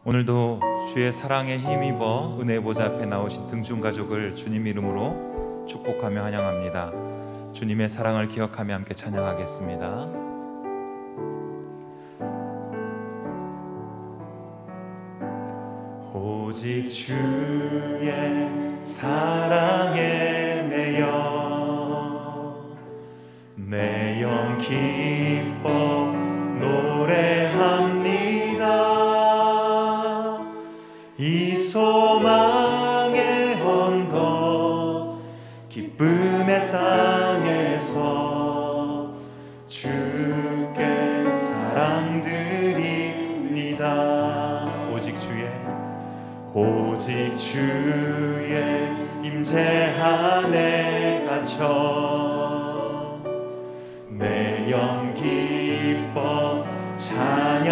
오늘도 주의 사랑에 힘입어 은혜 보좌 앞에 나오신 등중 가족을 주님 이름으로 축복하며 환영합니다. 주님의 사랑을 기억하며 함께 찬양하겠습니다. 오직 주의 사랑에 매여 내 영 기뻐 노래합니다. 이 소망의 언덕 기쁨의 땅에서 주께 사랑 드립니다. 오직 주의 임재 안에 갇혀 내 영 기뻐 찬양합니다.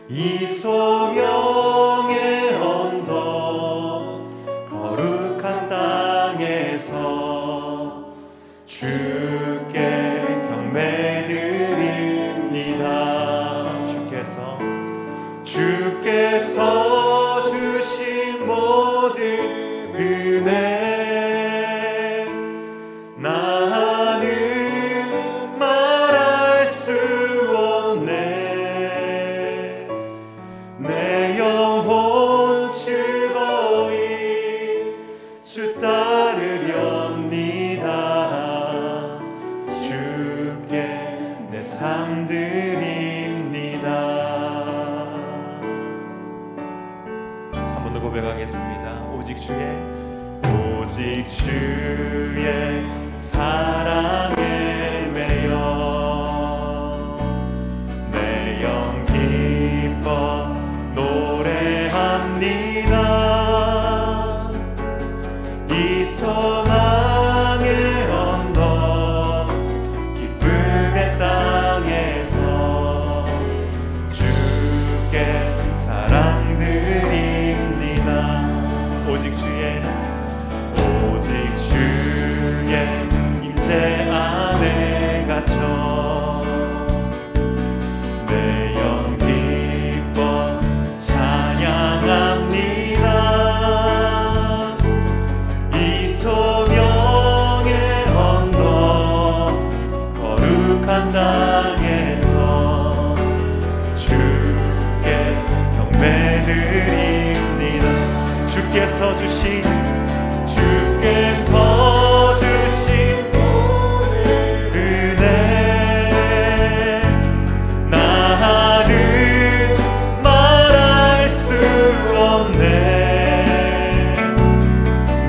이 소명의 언덕 거룩한 땅에서 주께 경배드립니다. 주께서 주신 모든 은혜 나는 말할 수 없네. 내 영혼 즐거이 주 따르렵니다. 주께 내 삶 드립니다. 고백하겠습니다. 오직 주의 사랑에 매여 내 영 기뻐 노래합니다. 이 소망의 언덕 기쁨의 땅에서 주께 사랑 드립니다. 오직 주의 임재 안에 갇혀 내 영 기뻐 찬양합니다. 이 소명의 언덕 거룩한 땅에서 주께 경배드립니다. 주께서 주신 모든 은혜 나는 말할 수 없네.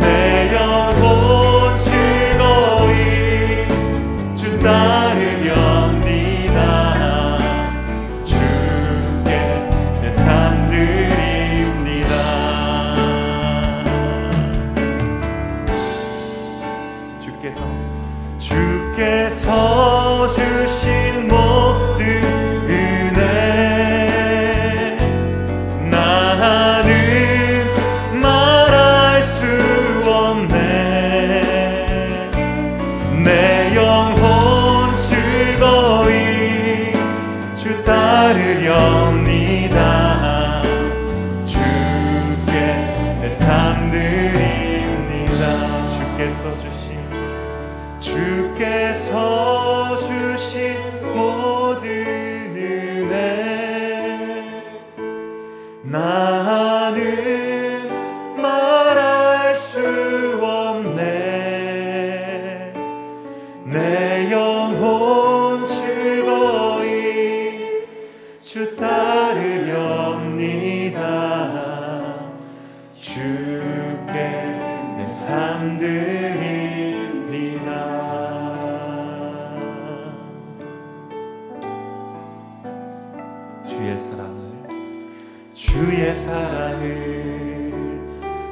내 영혼 즐거이 주 따르렵니다. 주께 내 삶 드립니다. 주께서 주신 모든 은혜 나는 말할 수 없네. 내 영혼 즐거이 주 따르렵니다. 주께 내 삶 드립니다. 주께서 주신 모든 은혜 나는 말할 수 없네. 내 영혼 즐거이 주 따르렵니다. 주께 내 삶 드립니다. 주의 사랑을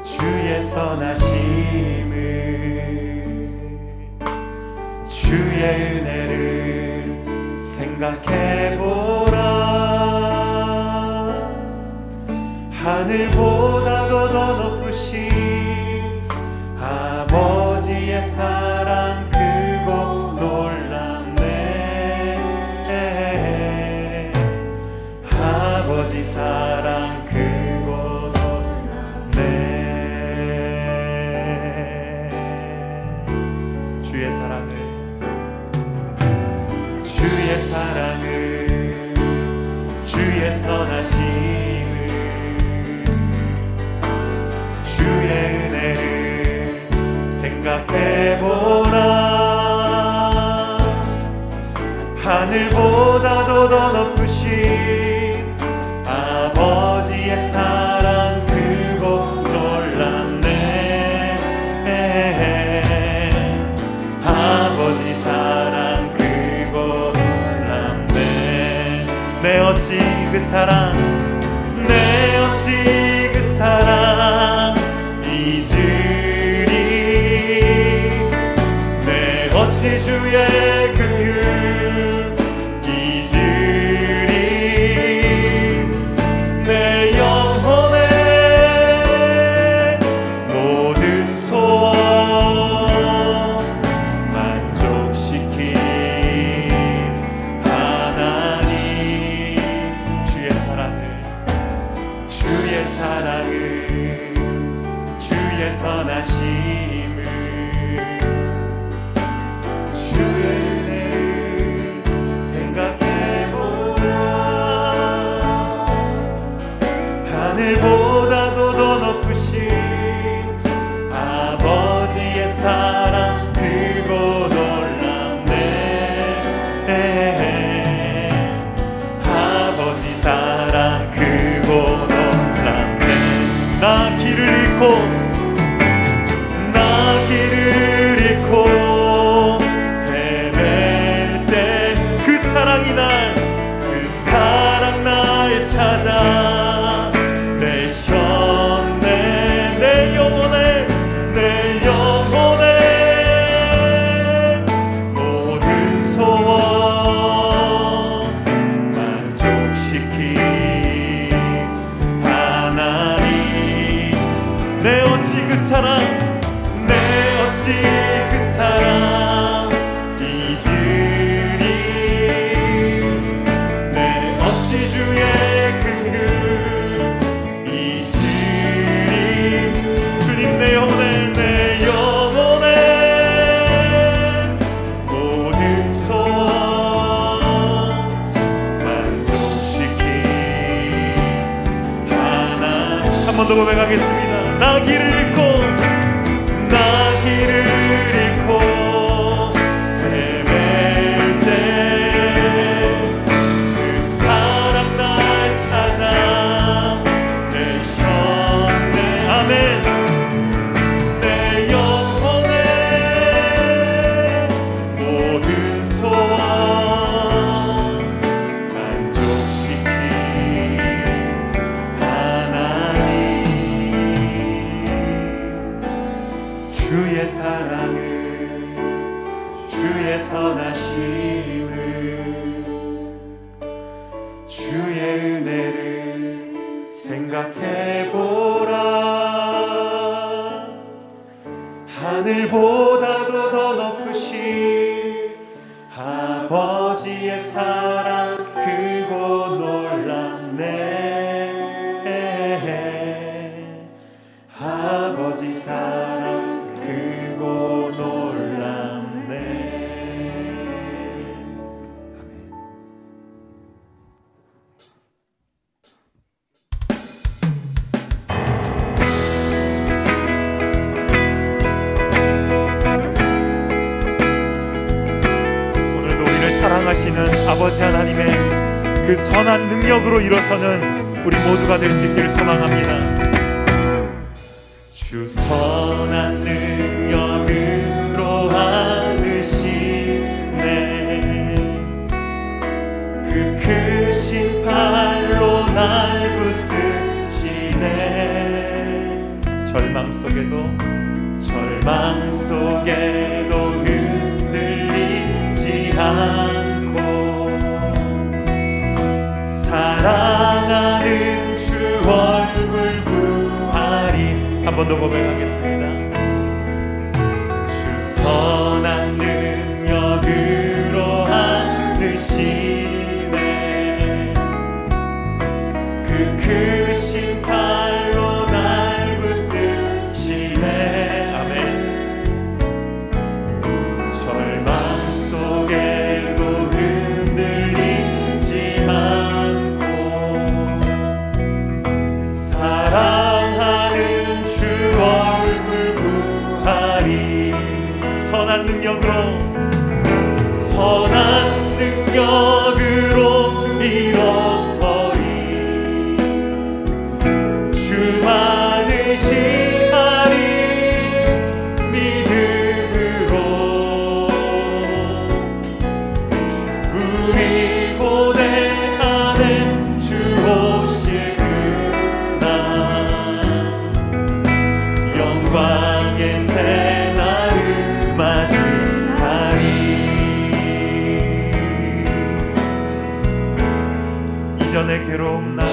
주의 선하심을 주의 은혜를 생각해보라. 하늘보다도 더 높으신 아버지의 사랑 크고 놀랍네. 주의 사랑을, 주의 사랑을, 주의 선하심을, 주의 은혜를 생각해보라. 하늘보다도 더 높으신 아버지의 사랑 크고 놀랍네. 아버지 사랑 크고 놀랍네. 내 어찌 그 사랑, 내 어찌 그 사랑 잊으리. 내 어찌 주의 긍휼 잊으리. 내 영혼의 모든 소원 만족시킨 하나님. 주의 사랑을, 주의 사랑을, 주의 선하심을, 주의 은혜를 생각해보라. 하늘보다도 더 높으신 아버지의 사랑 크고 놀랍네. 아버지 사랑 크고 놀랍네. 나 길을 잃고, 나 길을 잃고 헤맬 때 그 사랑이 날, 그 사랑 날 찾아 내셨네. 내 영혼의, 내 영혼의 모든 소원 만족시킨 하나님. 내 어찌 그 사랑, 내 어찌 그 사랑 잊으리. 내 어찌 주의 긍휼 잊으리. 주님 내 영혼의, 내 영혼의 모든 소원 만족시킨 하나님. 한 번 더 고백하겠습니다. 나 길을 잃고, 나 길을 잃고 헤맬 때 그 사랑 날 찾아 내셨네. 아멘. 내 영혼의 모든 소원 만족시킨 하나님. 주의 사랑을, 주의 선하심을, 주의 은혜를 생각해보라. 하늘보다도 더 높으신 아버지의 사랑 크고 놀랍네. 아버지 사랑 크고 놀랍네. 오늘도 우리를 사랑하시는 아버지 하나님의 그 선한 능력으로 일어서는 우리 모두가 될 수 있기를 소망합니다. 주 선한 능력으로 안으시네. 그 크신 팔로 날 붙드시네. 절망 속에도 흔들리지 않고 사랑하는 주 얼굴 구하리. 한 번 더 고백하겠습니다. 주 선한 능력으로 안으시네. 그 크신 팔로 날 붙드시네. 아멘. 능력으로 선한 능력으로 일어서리 주 많으시하리 믿음으로 우리 고대 안에 주 오실 그날 영광의 새날을 맞이하리. 이전의 괴로움 날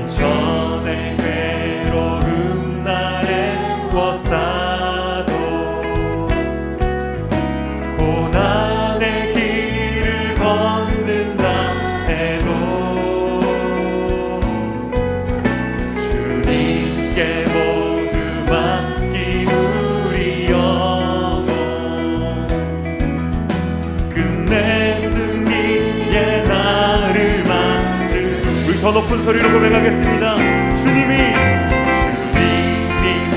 이전의 괴로움 날에 워싸도 고난의 길을 걷는다 해도 주님께 모두 맡긴 우리 영혼 끝내 승리의 날을 맞을. 우리 더 높은 소리로 고백하겠습니다. 주님이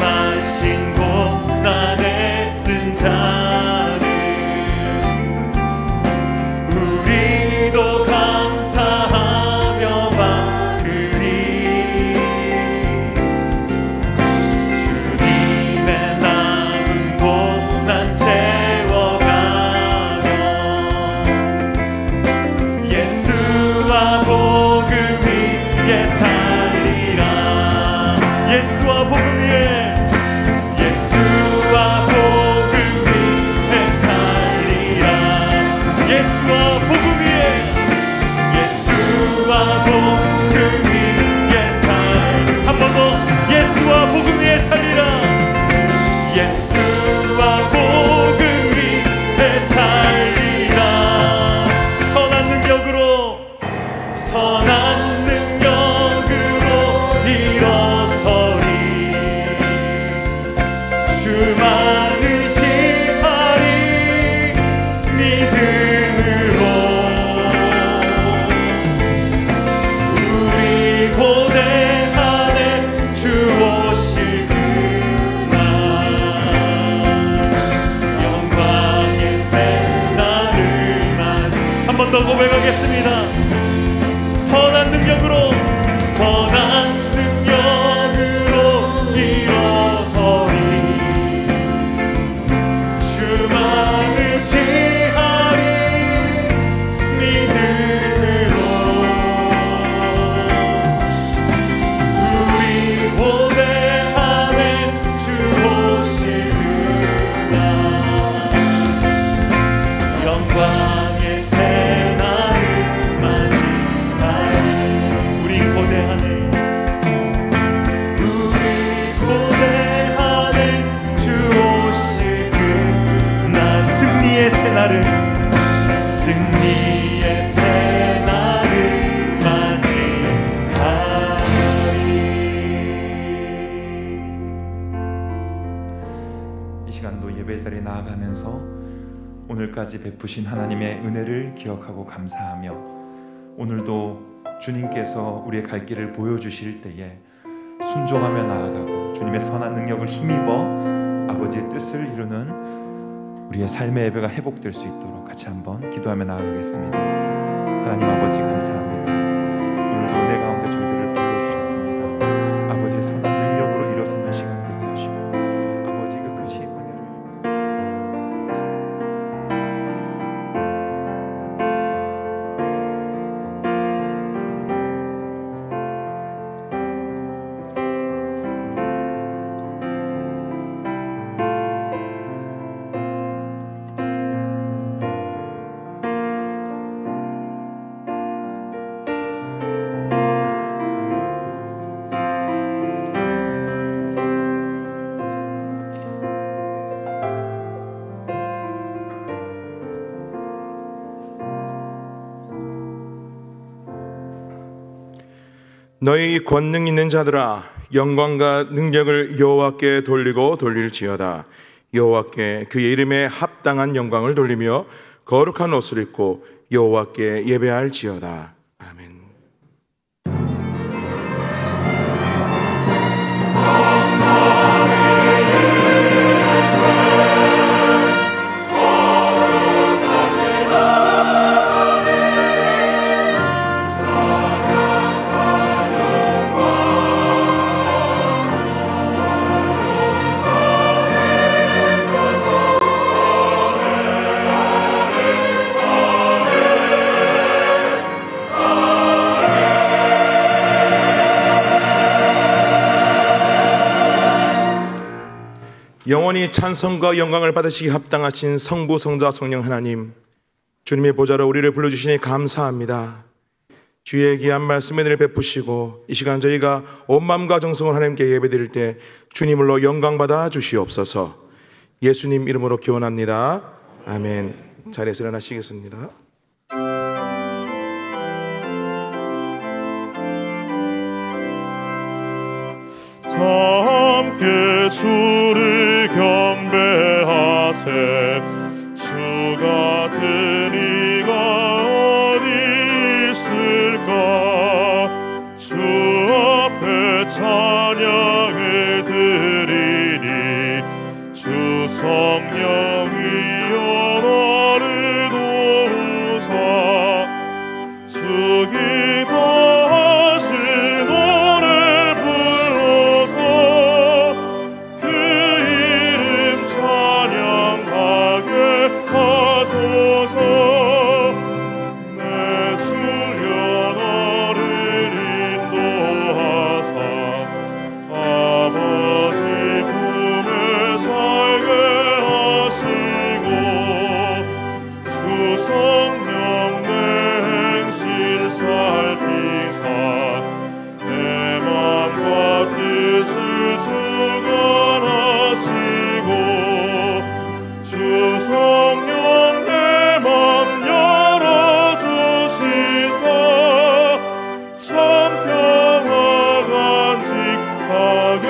마신 고난에 쓴 잔을 우리도 감사하며 받으리. 주님의 남은 고난 채워가며 예수와 복음 위에 살리라. 예수와 복음 위에 예수와 복음 위에 살리라. 예수와 복음 위에 예수와 복음 위에 살. 한 번 더 예수와 복음 위에 살리라. 예수와 복음 위에 살리라. 선한 능력으로 선한 능력으로 일어서리 주 많으시하리 믿음으로 우리 고대 안에 주 오실 그날 영광의 새날을 맞이. 한 번 더 고백하겠습니다. 선한 능력으로 선한 능력으로 일어서리 주 많으시하리 믿음으로 우리 고대 안에 주 오실 그날 영광의 새날을 맞이하리. 우리 고대 안에 승리의 새날을 맞이하리. 이 시간도 예배 자리에 나아가면서 오늘까지 베푸신 하나님의 은혜를 기억하고 감사하며 오늘도 주님께서 우리의 갈 길을 보여주실 때에 순종하며 나아가고 주님의 선한 능력을 힘입어 아버지의 뜻을 이루는 우리의 삶의 예배가 회복될 수 있도록 같이 한번 기도하며 나아가겠습니다. 하나님 아버지 감사합니다. 오늘도 은혜 가운데 저희들을 불러주셨습니다. 아버지의 선한 능력으로 일어서는 시간 되게 하시고 아버지 그 크신 은혜를 너희 권능 있는 자들아 영광과 능력을 여호와께 돌리고 돌릴지어다. 여호와께 그의 이름에 합당한 영광을 돌리며 거룩한 옷을 입고 여호와께 예배할지어다. 아멘. 영원히 찬송과 영광을 받으시기 합당하신 성부, 성자, 성령 하나님, 주님의 보좌로 우리를 불러주시니 감사합니다. 주의 귀한 말씀에 은혜를 베푸시고 이 시간 저희가 온 마음과 정성을 하나님께 예배드릴 때 주님으로 영광받아 주시옵소서. 예수님 이름으로 기원합니다. 아멘. 자리에서 일어나시겠습니다. 함께 주를 경배하세. 주 같은 이가 어디 있을까. 주 앞에 찬양을 드리니 주 성령이여 나를 도우사. 주 기뻐하실 노래 불러서 그 이름 찬양하게 하소서. 내 주여 나를 인도하사 아버지 품에 살게 하시고 주 성령 내 행실 살피사 내 맘과 뜻을 주관하시고 주 성령 내 맘 열어주시사 참 평화 간직하게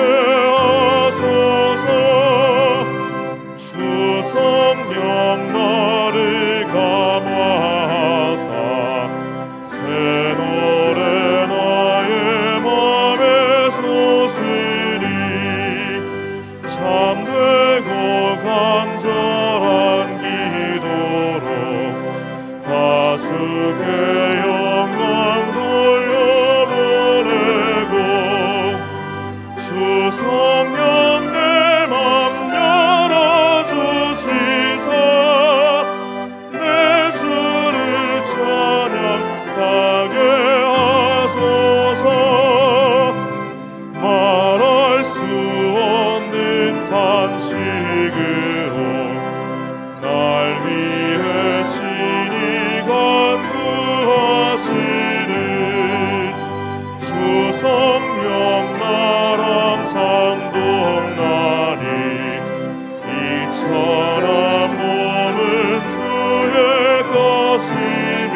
하소서. 주 성령 나를 감화하사 새 노래 나의 맘에 솟으리. 참되고 간절한 기도로 다 주께 영광 돌려보내고 주 성령 내 맘 열어주시사 내 주를 찬양하게 하소서. 말할 수 없는 탄식으로 날 위해 친히 간구하시는 주 성령 나랑 상동나니 이처럼 몸은 주의 것이며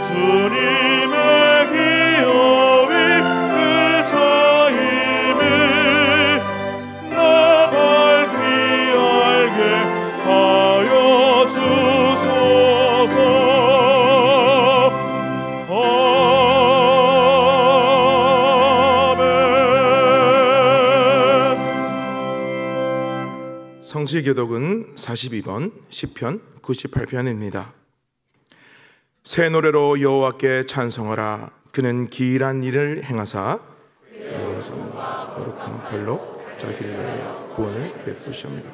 주님의 기업이 의자임을 나 밝히 알게 하여 주소서. 아멘. 성시교독은 42권 시편 98편입니다. 새 노래로 여호와께 찬송하라. 그는 기이한 일을 행하사 여호와의 성과 거룩한 발로 자기를 위하여 구원을 베푸시옵니다.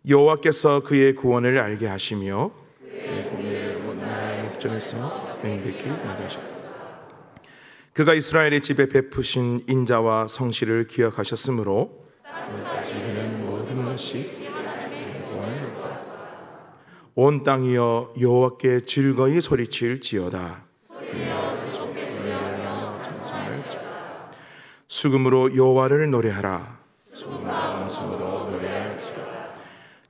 여호와께서 그의 구원을 알게 하시며 그의 공의를 온 나라의 목전에서 명백히 나타하셨다. 그가 이스라엘의 집에 베푸신 인자와 성실을 기억하셨으므로 오늘까지 그는 모든 것이 구원을 받았다. 온 땅이여 여호와께 즐거이 소리칠지어다. 수금으로 여호와를 노래하라. 수금과 음성으로 노래하라.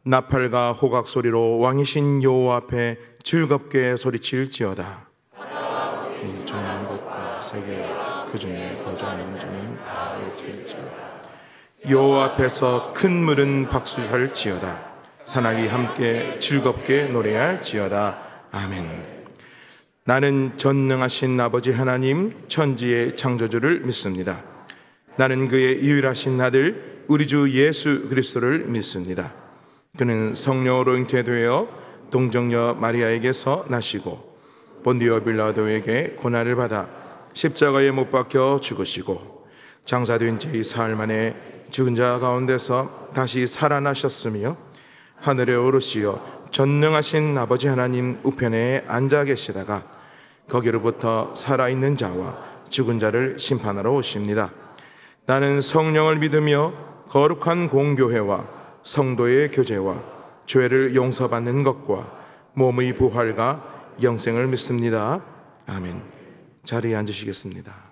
나팔과 호각 소리로 왕이신 여호와 앞에 즐겁게 소리칠지어다. 이 종한 곳과 세계와 그 중에 거주하는 자는 다 외칠지어다. 여호와 앞에서 큰 물은 박수할지어다. 사나이 함께 즐겁게 노래할지어다. 아멘. 나는 전능하신 아버지 하나님 천지의 창조주를 믿습니다. 나는 그의 유일하신 아들 우리 주 예수 그리스도를 믿습니다. 그는 성령으로 잉태되어 동정녀 마리아에게서 나시고 본디오 빌라도에게 고난을 받아 십자가에 못 박혀 죽으시고 장사된 지 사흘 만에 죽은 자 가운데서 다시 살아나셨으며 하늘에 오르시어 전능하신 아버지 하나님 우편에 앉아 계시다가 거기로부터 살아있는 자와 죽은 자를 심판하러 오십니다. 나는 성령을 믿으며 거룩한 공교회와 성도의 교제와 죄를 용서받는 것과 몸의 부활과 영생을 믿습니다. 아멘. 자리에 앉으시겠습니다.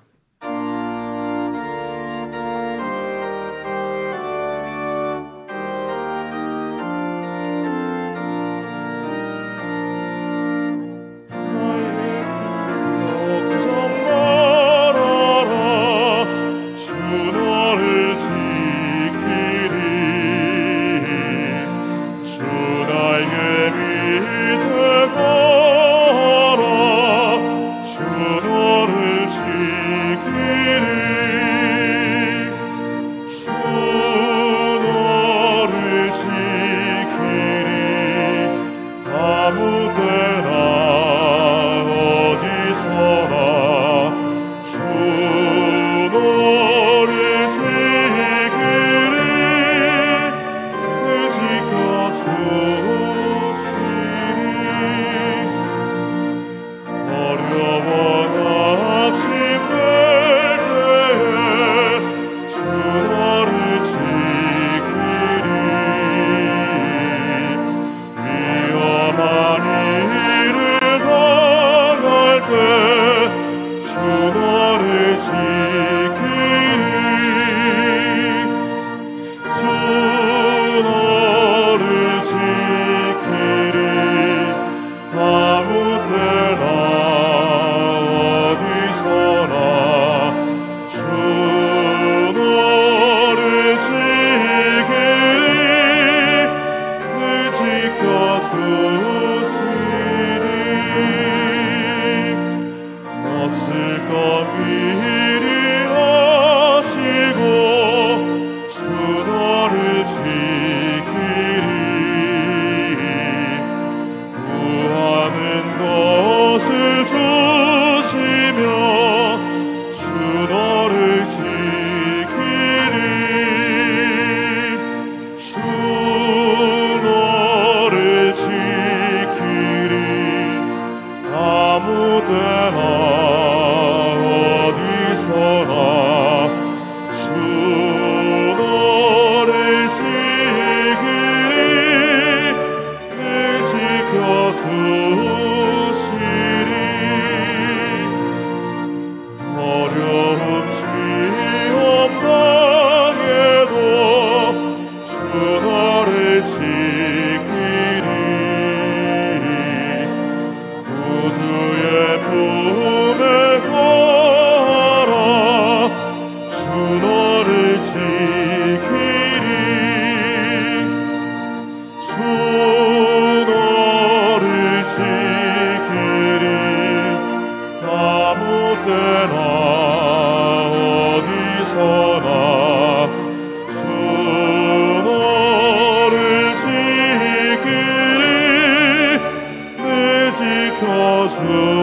지켜주시리.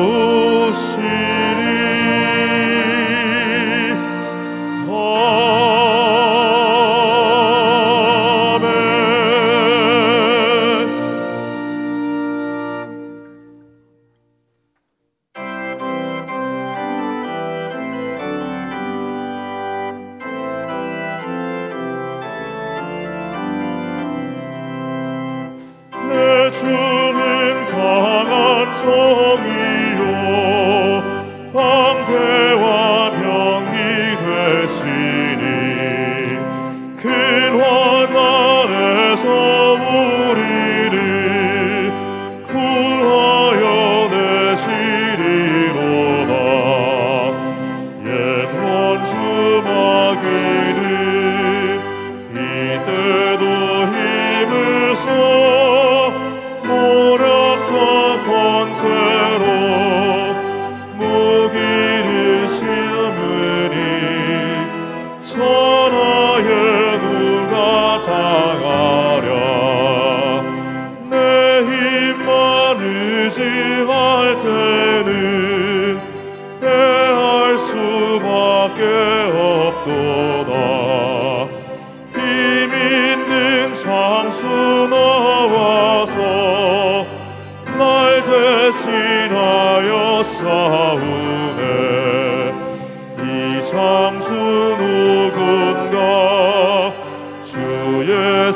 아멘.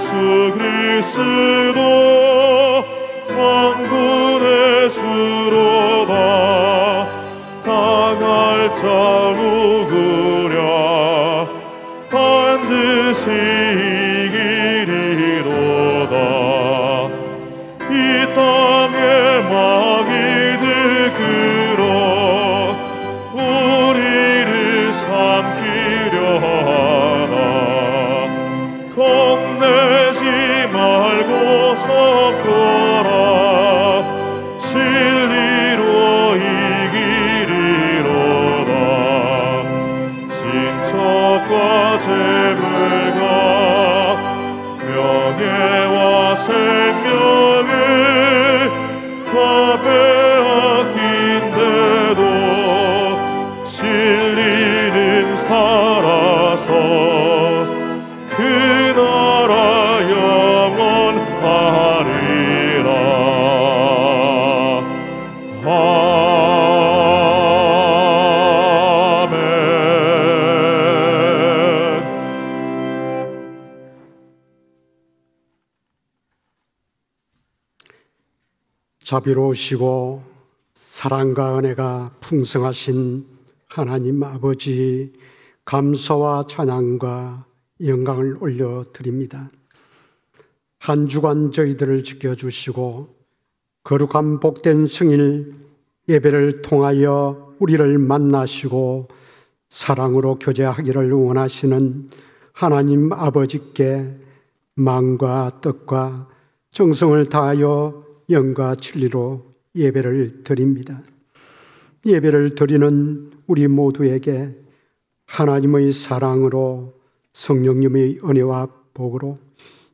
예수 그리스도 만군의 주로다. 당할 자 누구랴 반드시 이기리로다. 이 땅의 마귀 들끓어 우리를 삼키려 하나. 겁내지 말고 섰거라. 진리로 이기리로다. 친척과 재물과 명예와 생명을 다 빼앗긴데도 진리는 살아서 그 나라 영원하리라. 아멘. 자비로우시고 사랑과 은혜가 풍성하신 하나님 아버지, 감사와 찬양과 영광을 올려드립니다. 한 주간 저희들을 지켜주시고 거룩한 복된 성일 예배를 통하여 우리를 만나시고 사랑으로 교제하기를 원하시는 하나님 아버지께 마음과 뜻과 정성을 다하여 영과 진리로 예배를 드립니다. 예배를 드리는 우리 모두에게 하나님의 사랑으로 성령님의 은혜와 복으로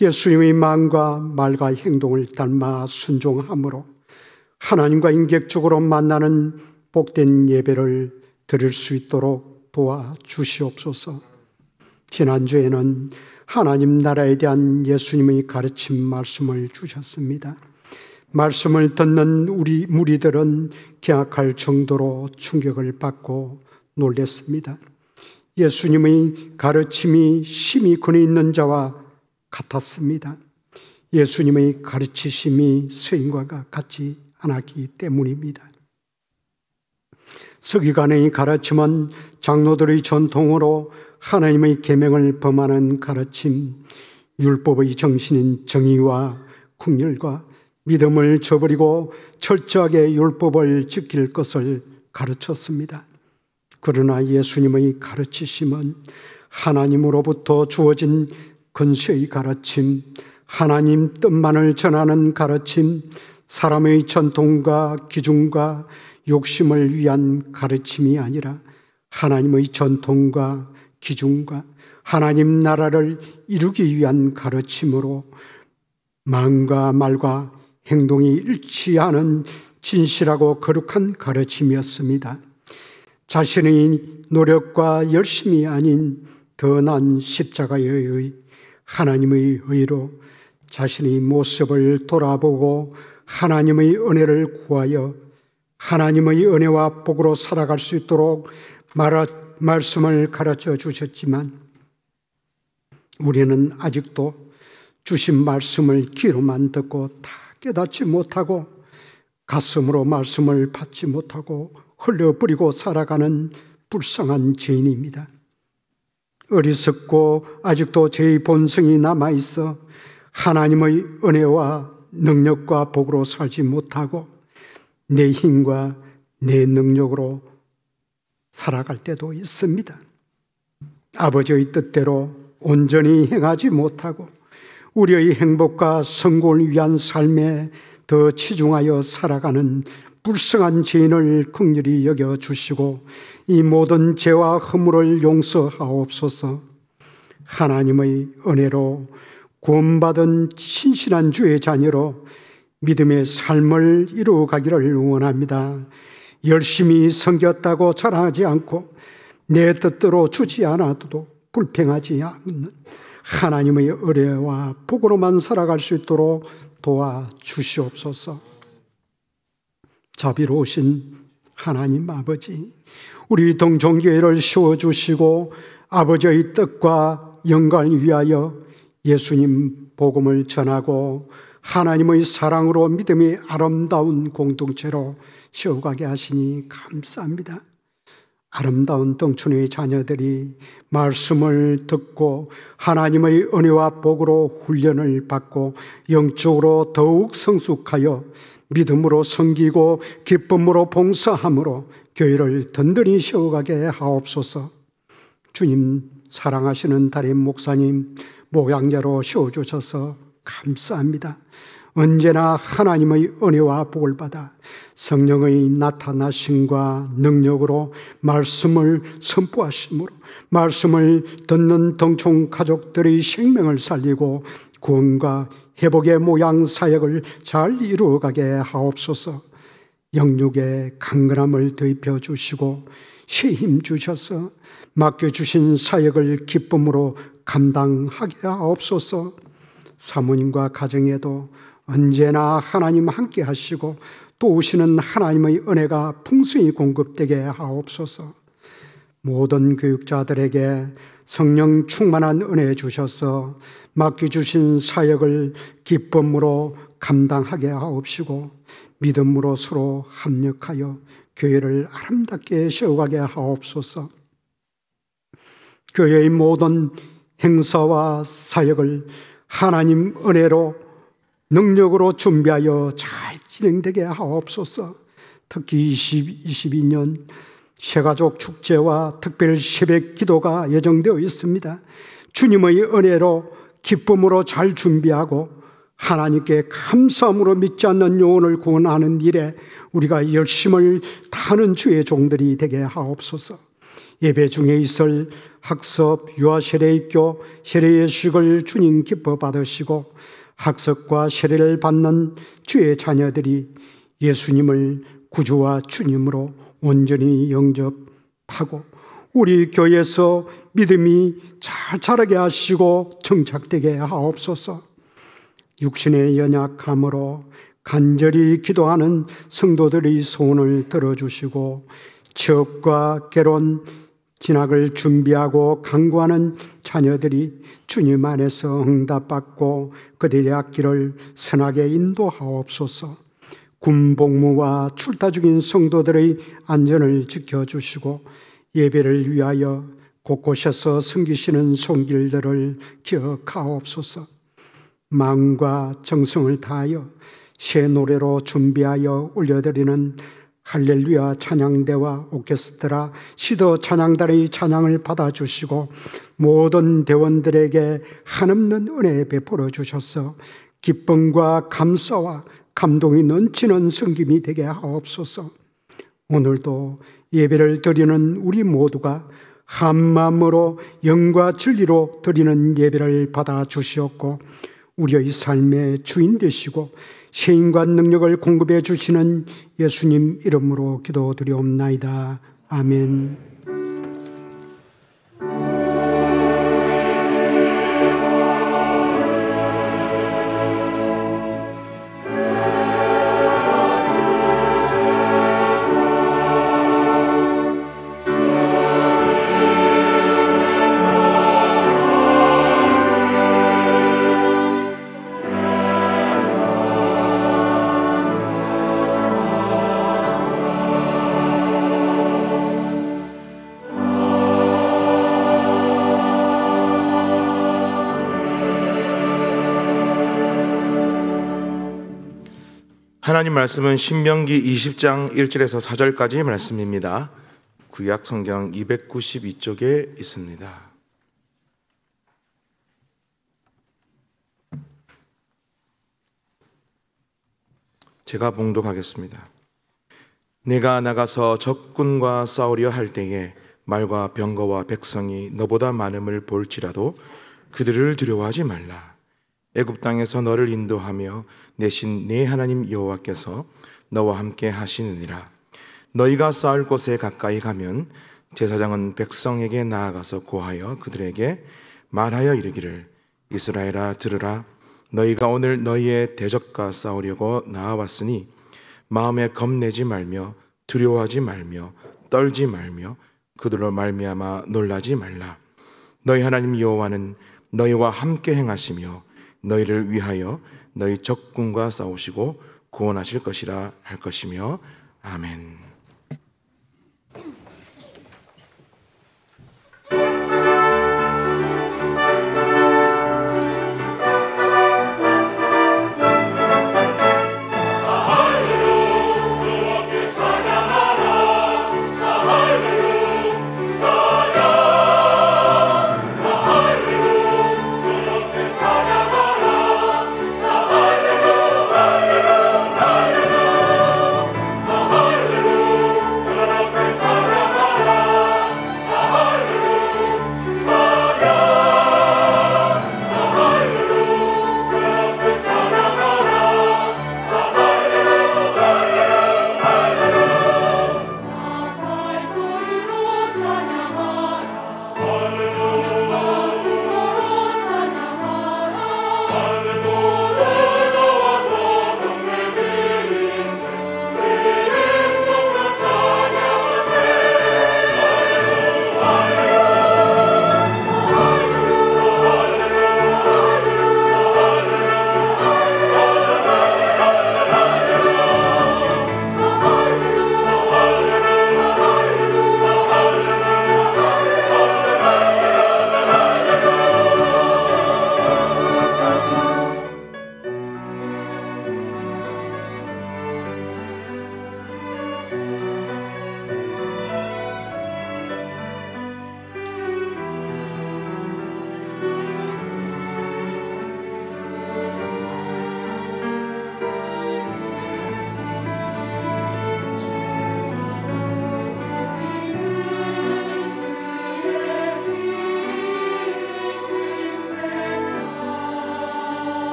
예수님의 마음과 말과 행동을 닮아 순종함으로 하나님과 인격적으로 만나는 복된 예배를 드릴 수 있도록 도와주시옵소서. 지난주에는 하나님 나라에 대한 예수님의 가르침 말씀을 주셨습니다. 말씀을 듣는 우리 무리들은 경악할 정도로 충격을 받고 놀랐습니다. 예수님의 가르침이 심히 근위 있는 자와 같았습니다. 예수님의 가르치심이 서인과 같지 않았기 때문입니다. 서기관의 가르침은 장로들의 전통으로 하나님의 계명을 범하는 가르침, 율법의 정신인 정의와 긍휼과 믿음을 저버리고 철저하게 율법을 지킬 것을 가르쳤습니다. 그러나 예수님의 가르치심은 하나님으로부터 주어진 근세의 가르침, 하나님 뜻만을 전하는 가르침, 사람의 전통과 기준과 욕심을 위한 가르침이 아니라 하나님의 전통과 기준과 하나님 나라를 이루기 위한 가르침으로 마음과 말과 행동이 일치하는 진실하고 거룩한 가르침이었습니다. 자신의 노력과 열심이 아닌 더 나은 십자가의 의, 하나님의 의로 자신의 모습을 돌아보고 하나님의 은혜를 구하여 하나님의 은혜와 복으로 살아갈 수 있도록 말씀을 가르쳐 주셨지만 우리는 아직도 주신 말씀을 귀로만 듣고 다 깨닫지 못하고 가슴으로 말씀을 받지 못하고 흘려버리고 살아가는 불쌍한 죄인입니다. 어리석고 아직도 죄의 본성이 남아있어 하나님의 은혜와 능력과 복으로 살지 못하고 내 힘과 내 능력으로 살아갈 때도 있습니다. 아버지의 뜻대로 온전히 행하지 못하고 우리의 행복과 성공을 위한 삶에 더 치중하여 살아가는 불쌍한 죄인을 긍휼히 여겨주시고 이 모든 죄와 허물을 용서하옵소서. 하나님의 은혜로 구원받은 신실한 주의 자녀로 믿음의 삶을 이루어가기를 원합니다. 열심히 섬겼다고 자랑하지 않고 내 뜻대로 주지 않아도 불평하지 않는 하나님의 은혜와 복으로만 살아갈 수 있도록 도와주시옵소서. 자비로우신 하나님 아버지, 우리 동정교회를 세워주시고 아버지의 뜻과 영광을 위하여 예수님 복음을 전하고 하나님의 사랑으로 믿음이 아름다운 공동체로 세워가게 하시니 감사합니다. 아름다운 덩춘의 자녀들이 말씀을 듣고 하나님의 은혜와 복으로 훈련을 받고 영적으로 더욱 성숙하여 믿음으로 섬기고 기쁨으로 봉사함으로 교회를 든든히 세워가게 하옵소서. 주님 사랑하시는 담임 목사님 목양자로 세워주셔서 감사합니다. 언제나 하나님의 은혜와 복을 받아 성령의 나타나심과 능력으로 말씀을 선포하심으로 말씀을 듣는 덩총 가족들의 생명을 살리고 구원과 회복의 모양 사역을 잘 이루어가게 하옵소서. 영육의 강건함을 더입혀 주시고 새 힘 주셔서 맡겨주신 사역을 기쁨으로 감당하게 하옵소서. 사모님과 가정에도 언제나 하나님 함께 하시고 또 오시는 하나님의 은혜가 풍성히 공급되게 하옵소서. 모든 교육자들에게 성령 충만한 은혜 주셔서 맡겨주신 사역을 기쁨으로 감당하게 하옵시고 믿음으로 서로 합력하여 교회를 아름답게 세워가게 하옵소서. 교회의 모든 행사와 사역을 하나님 은혜로 능력으로 준비하여 잘 진행되게 하옵소서. 특히 2022년 새가족 축제와 특별 새벽 기도가 예정되어 있습니다. 주님의 은혜로 기쁨으로 잘 준비하고 하나님께 감사함으로 믿지 않는 영혼을 구원하는 일에 우리가 열심을 다하는 주의 종들이 되게 하옵소서. 예배 중에 있을 학습, 유아 세례학교, 세례예식을 주님 기뻐 받으시고 학습과 세례를 받는 주의 자녀들이 예수님을 구주와 주님으로 온전히 영접하고 우리 교회에서 믿음이 잘 자라게 하시고 정착되게 하옵소서. 육신의 연약함으로 간절히 기도하는 성도들의 소원을 들어주시고 취업과 결혼, 진학을 준비하고 강구하는 자녀들이 주님 안에서 응답받고 그들의 앞길을 선하게 인도하옵소서. 군복무와 출타 중인 성도들의 안전을 지켜주시고 예배를 위하여 곳곳에서 섬기시는 손길들을 기억하옵소서. 마음과 정성을 다하여 새 노래로 준비하여 올려드리는 할렐루야 찬양대와 오케스트라, 시더 찬양단의 찬양을 받아주시고 모든 대원들에게 한없는 은혜 베풀어 주셔서 기쁨과 감사와 감동이 넘치는 섬김이 되게 하옵소서. 오늘도 예배를 드리는 우리 모두가 한 마음으로 영과 진리로 드리는 예배를 받아주시옵고 우리의 삶의 주인 되시고 세임과 능력을 공급해 주시는 예수님 이름으로 기도드리옵나이다. 아멘. 하나님 말씀은 신명기 20장 1절에서 4절까지의 말씀입니다. 구약 성경 292쪽에 있습니다. 제가 봉독하겠습니다. 내가 나가서 적군과 싸우려 할 때에 말과 병거와 백성이 너보다 많음을 볼지라도 그들을 두려워하지 말라. 애굽 땅에서 너를 인도하며 내 신 내 하나님 여호와께서 너와 함께 하시느니라. 너희가 싸울 곳에 가까이 가면 제사장은 백성에게 나아가서 고하여 그들에게 말하여 이르기를 이스라엘아 들으라. 너희가 오늘 너희의 대적과 싸우려고 나아왔으니 마음에 겁내지 말며 두려워하지 말며 떨지 말며 그들로 말미암아 놀라지 말라. 너희 하나님 여호와는 너희와 함께 행하시며 너희를 위하여 너희 적군과 싸우시고 구원하실 것이라 할 것이며 아멘.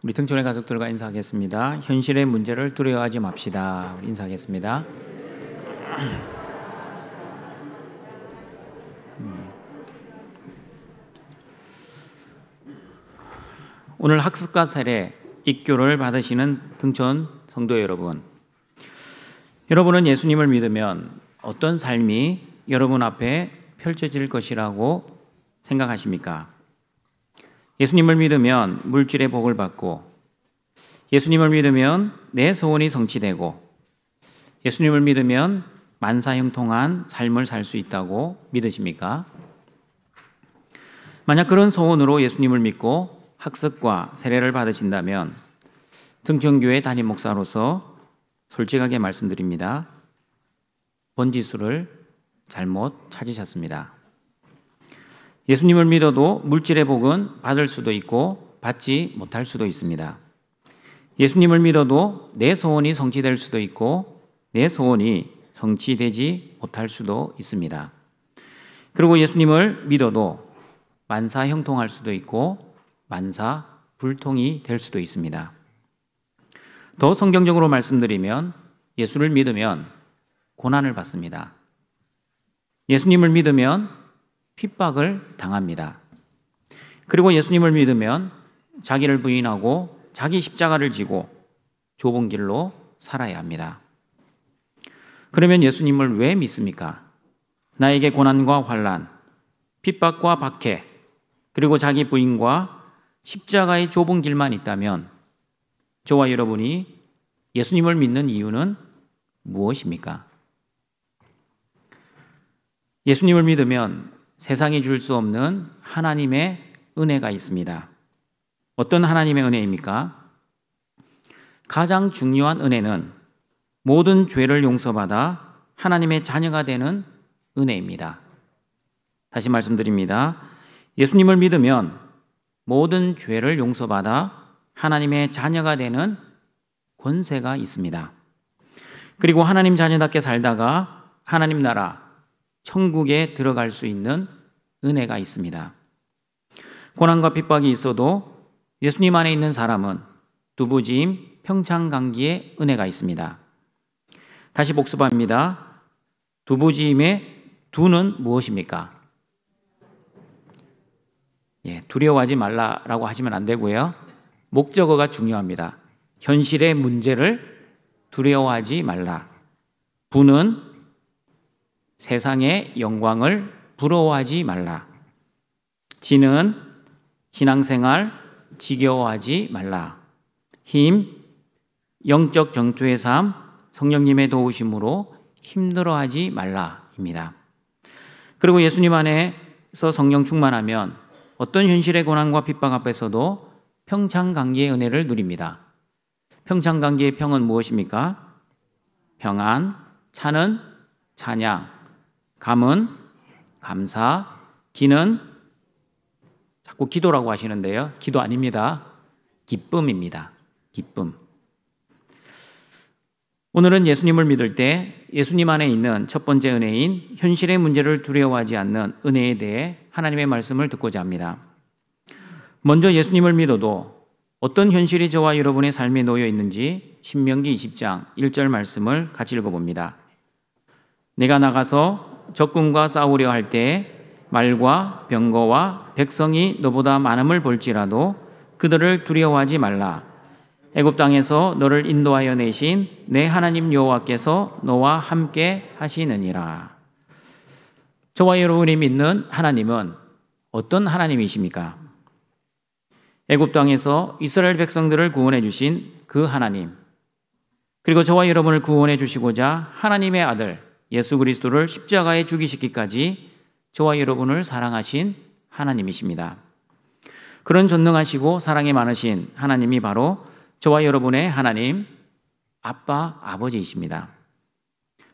우리 등촌의 가족들과 인사하겠습니다. 현실의 문제를 두려워하지 맙시다. 인사하겠습니다. 오늘 학습과 세례, 입교를 받으시는 등촌 성도 여러분, 여러분은 예수님을 믿으면 어떤 삶이 여러분 앞에 펼쳐질 것이라고 생각하십니까? 예수님을 믿으면 물질의 복을 받고, 예수님을 믿으면 내 소원이 성취되고, 예수님을 믿으면 만사형통한 삶을 살 수 있다고 믿으십니까? 만약 그런 소원으로 예수님을 믿고 학습과 세례를 받으신다면 등천교회 담임 목사로서 솔직하게 말씀드립니다. 번지수를 잘못 찾으셨습니다. 예수님을 믿어도 물질의 복은 받을 수도 있고 받지 못할 수도 있습니다. 예수님을 믿어도 내 소원이 성취될 수도 있고 내 소원이 성취되지 못할 수도 있습니다. 그리고 예수님을 믿어도 만사 형통할 수도 있고 만사 불통이 될 수도 있습니다. 더 성경적으로 말씀드리면 예수를 믿으면 고난을 받습니다. 예수님을 믿으면 핍박을 당합니다. 그리고 예수님을 믿으면 자기를 부인하고 자기 십자가를 지고 좁은 길로 살아야 합니다. 그러면 예수님을 왜 믿습니까? 나에게 고난과 환난, 핍박과 박해, 그리고 자기 부인과 십자가의 좁은 길만 있다면 저와 여러분이 예수님을 믿는 이유는 무엇입니까? 예수님을 믿으면 세상이 줄 수 없는 하나님의 은혜가 있습니다. 어떤 하나님의 은혜입니까? 가장 중요한 은혜는 모든 죄를 용서받아 하나님의 자녀가 되는 은혜입니다. 다시 말씀드립니다. 예수님을 믿으면 모든 죄를 용서받아 하나님의 자녀가 되는 권세가 있습니다. 그리고 하나님 자녀답게 살다가 하나님 나라 천국에 들어갈 수 있는 은혜가 있습니다. 고난과 핍박이 있어도 예수님 안에 있는 사람은 두부지임 평창감기의 은혜가 있습니다. 다시 복습합니다. 두부지임의 두는 무엇입니까? 두려워하지 말라라고 하시면 안 되고요. 목적어가 중요합니다. 현실의 문제를 두려워하지 말라. 부는 세상의 영광을 부러워하지 말라. 지는 신앙생활 지겨워하지 말라. 힘, 영적 전투의 삶, 성령님의 도우심으로 힘들어하지 말라입니다. 그리고 예수님 안에서 성령 충만하면 어떤 현실의 고난과 핍박 앞에서도 평창감기의 은혜를 누립니다. 평창감기의 평은 무엇입니까? 평안, 차는 찬양, 감은 감사, 기는 자꾸 기도라고 하시는데요. 기도 아닙니다. 기쁨입니다. 기쁨. 오늘은 예수님을 믿을 때 예수님 안에 있는 첫 번째 은혜인 현실의 문제를 두려워하지 않는 은혜에 대해 하나님의 말씀을 듣고자 합니다. 먼저 예수님을 믿어도 어떤 현실이 저와 여러분의 삶에 놓여 있는지 신명기 20장 1절 말씀을 같이 읽어봅니다. 내가 나가서 적군과 싸우려 할 때 말과 병거와 백성이 너보다 많음을 볼지라도 그들을 두려워하지 말라. 애굽 땅에서 너를 인도하여 내신 내 하나님 여호와께서 너와 함께 하시느니라. 저와 여러분이 믿는 하나님은 어떤 하나님이십니까? 애굽 땅에서 이스라엘 백성들을 구원해 주신 그 하나님, 그리고 저와 여러분을 구원해 주시고자 하나님의 아들 예수 그리스도를 십자가에 죽이시기까지 저와 여러분을 사랑하신 하나님이십니다. 그런 전능하시고 사랑이 많으신 하나님이 바로 저와 여러분의 하나님, 아빠, 아버지이십니다.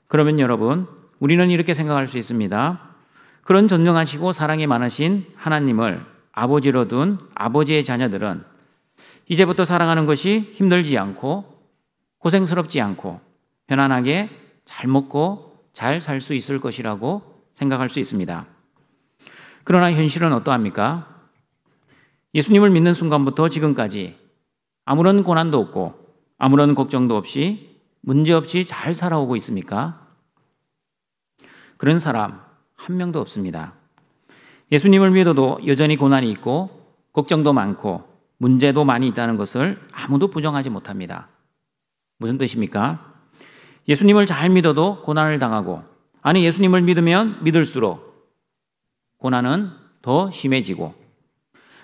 그러면 여러분, 우리는 이렇게 생각할 수 있습니다. 그런 전능하시고 사랑이 많으신 하나님을 아버지로 둔 아버지의 자녀들은 이제부터 살아가는 것이 힘들지 않고 고생스럽지 않고 편안하게 잘 먹고 잘 살 수 있을 것이라고 생각할 수 있습니다. 그러나 현실은 어떠합니까? 예수님을 믿는 순간부터 지금까지 아무런 고난도 없고 아무런 걱정도 없이 문제없이 잘 살아오고 있습니까? 그런 사람 한 명도 없습니다. 예수님을 믿어도 여전히 고난이 있고 걱정도 많고 문제도 많이 있다는 것을 아무도 부정하지 못합니다. 무슨 뜻입니까? 예수님을 잘 믿어도 고난을 당하고, 아니 예수님을 믿으면 믿을수록 고난은 더 심해지고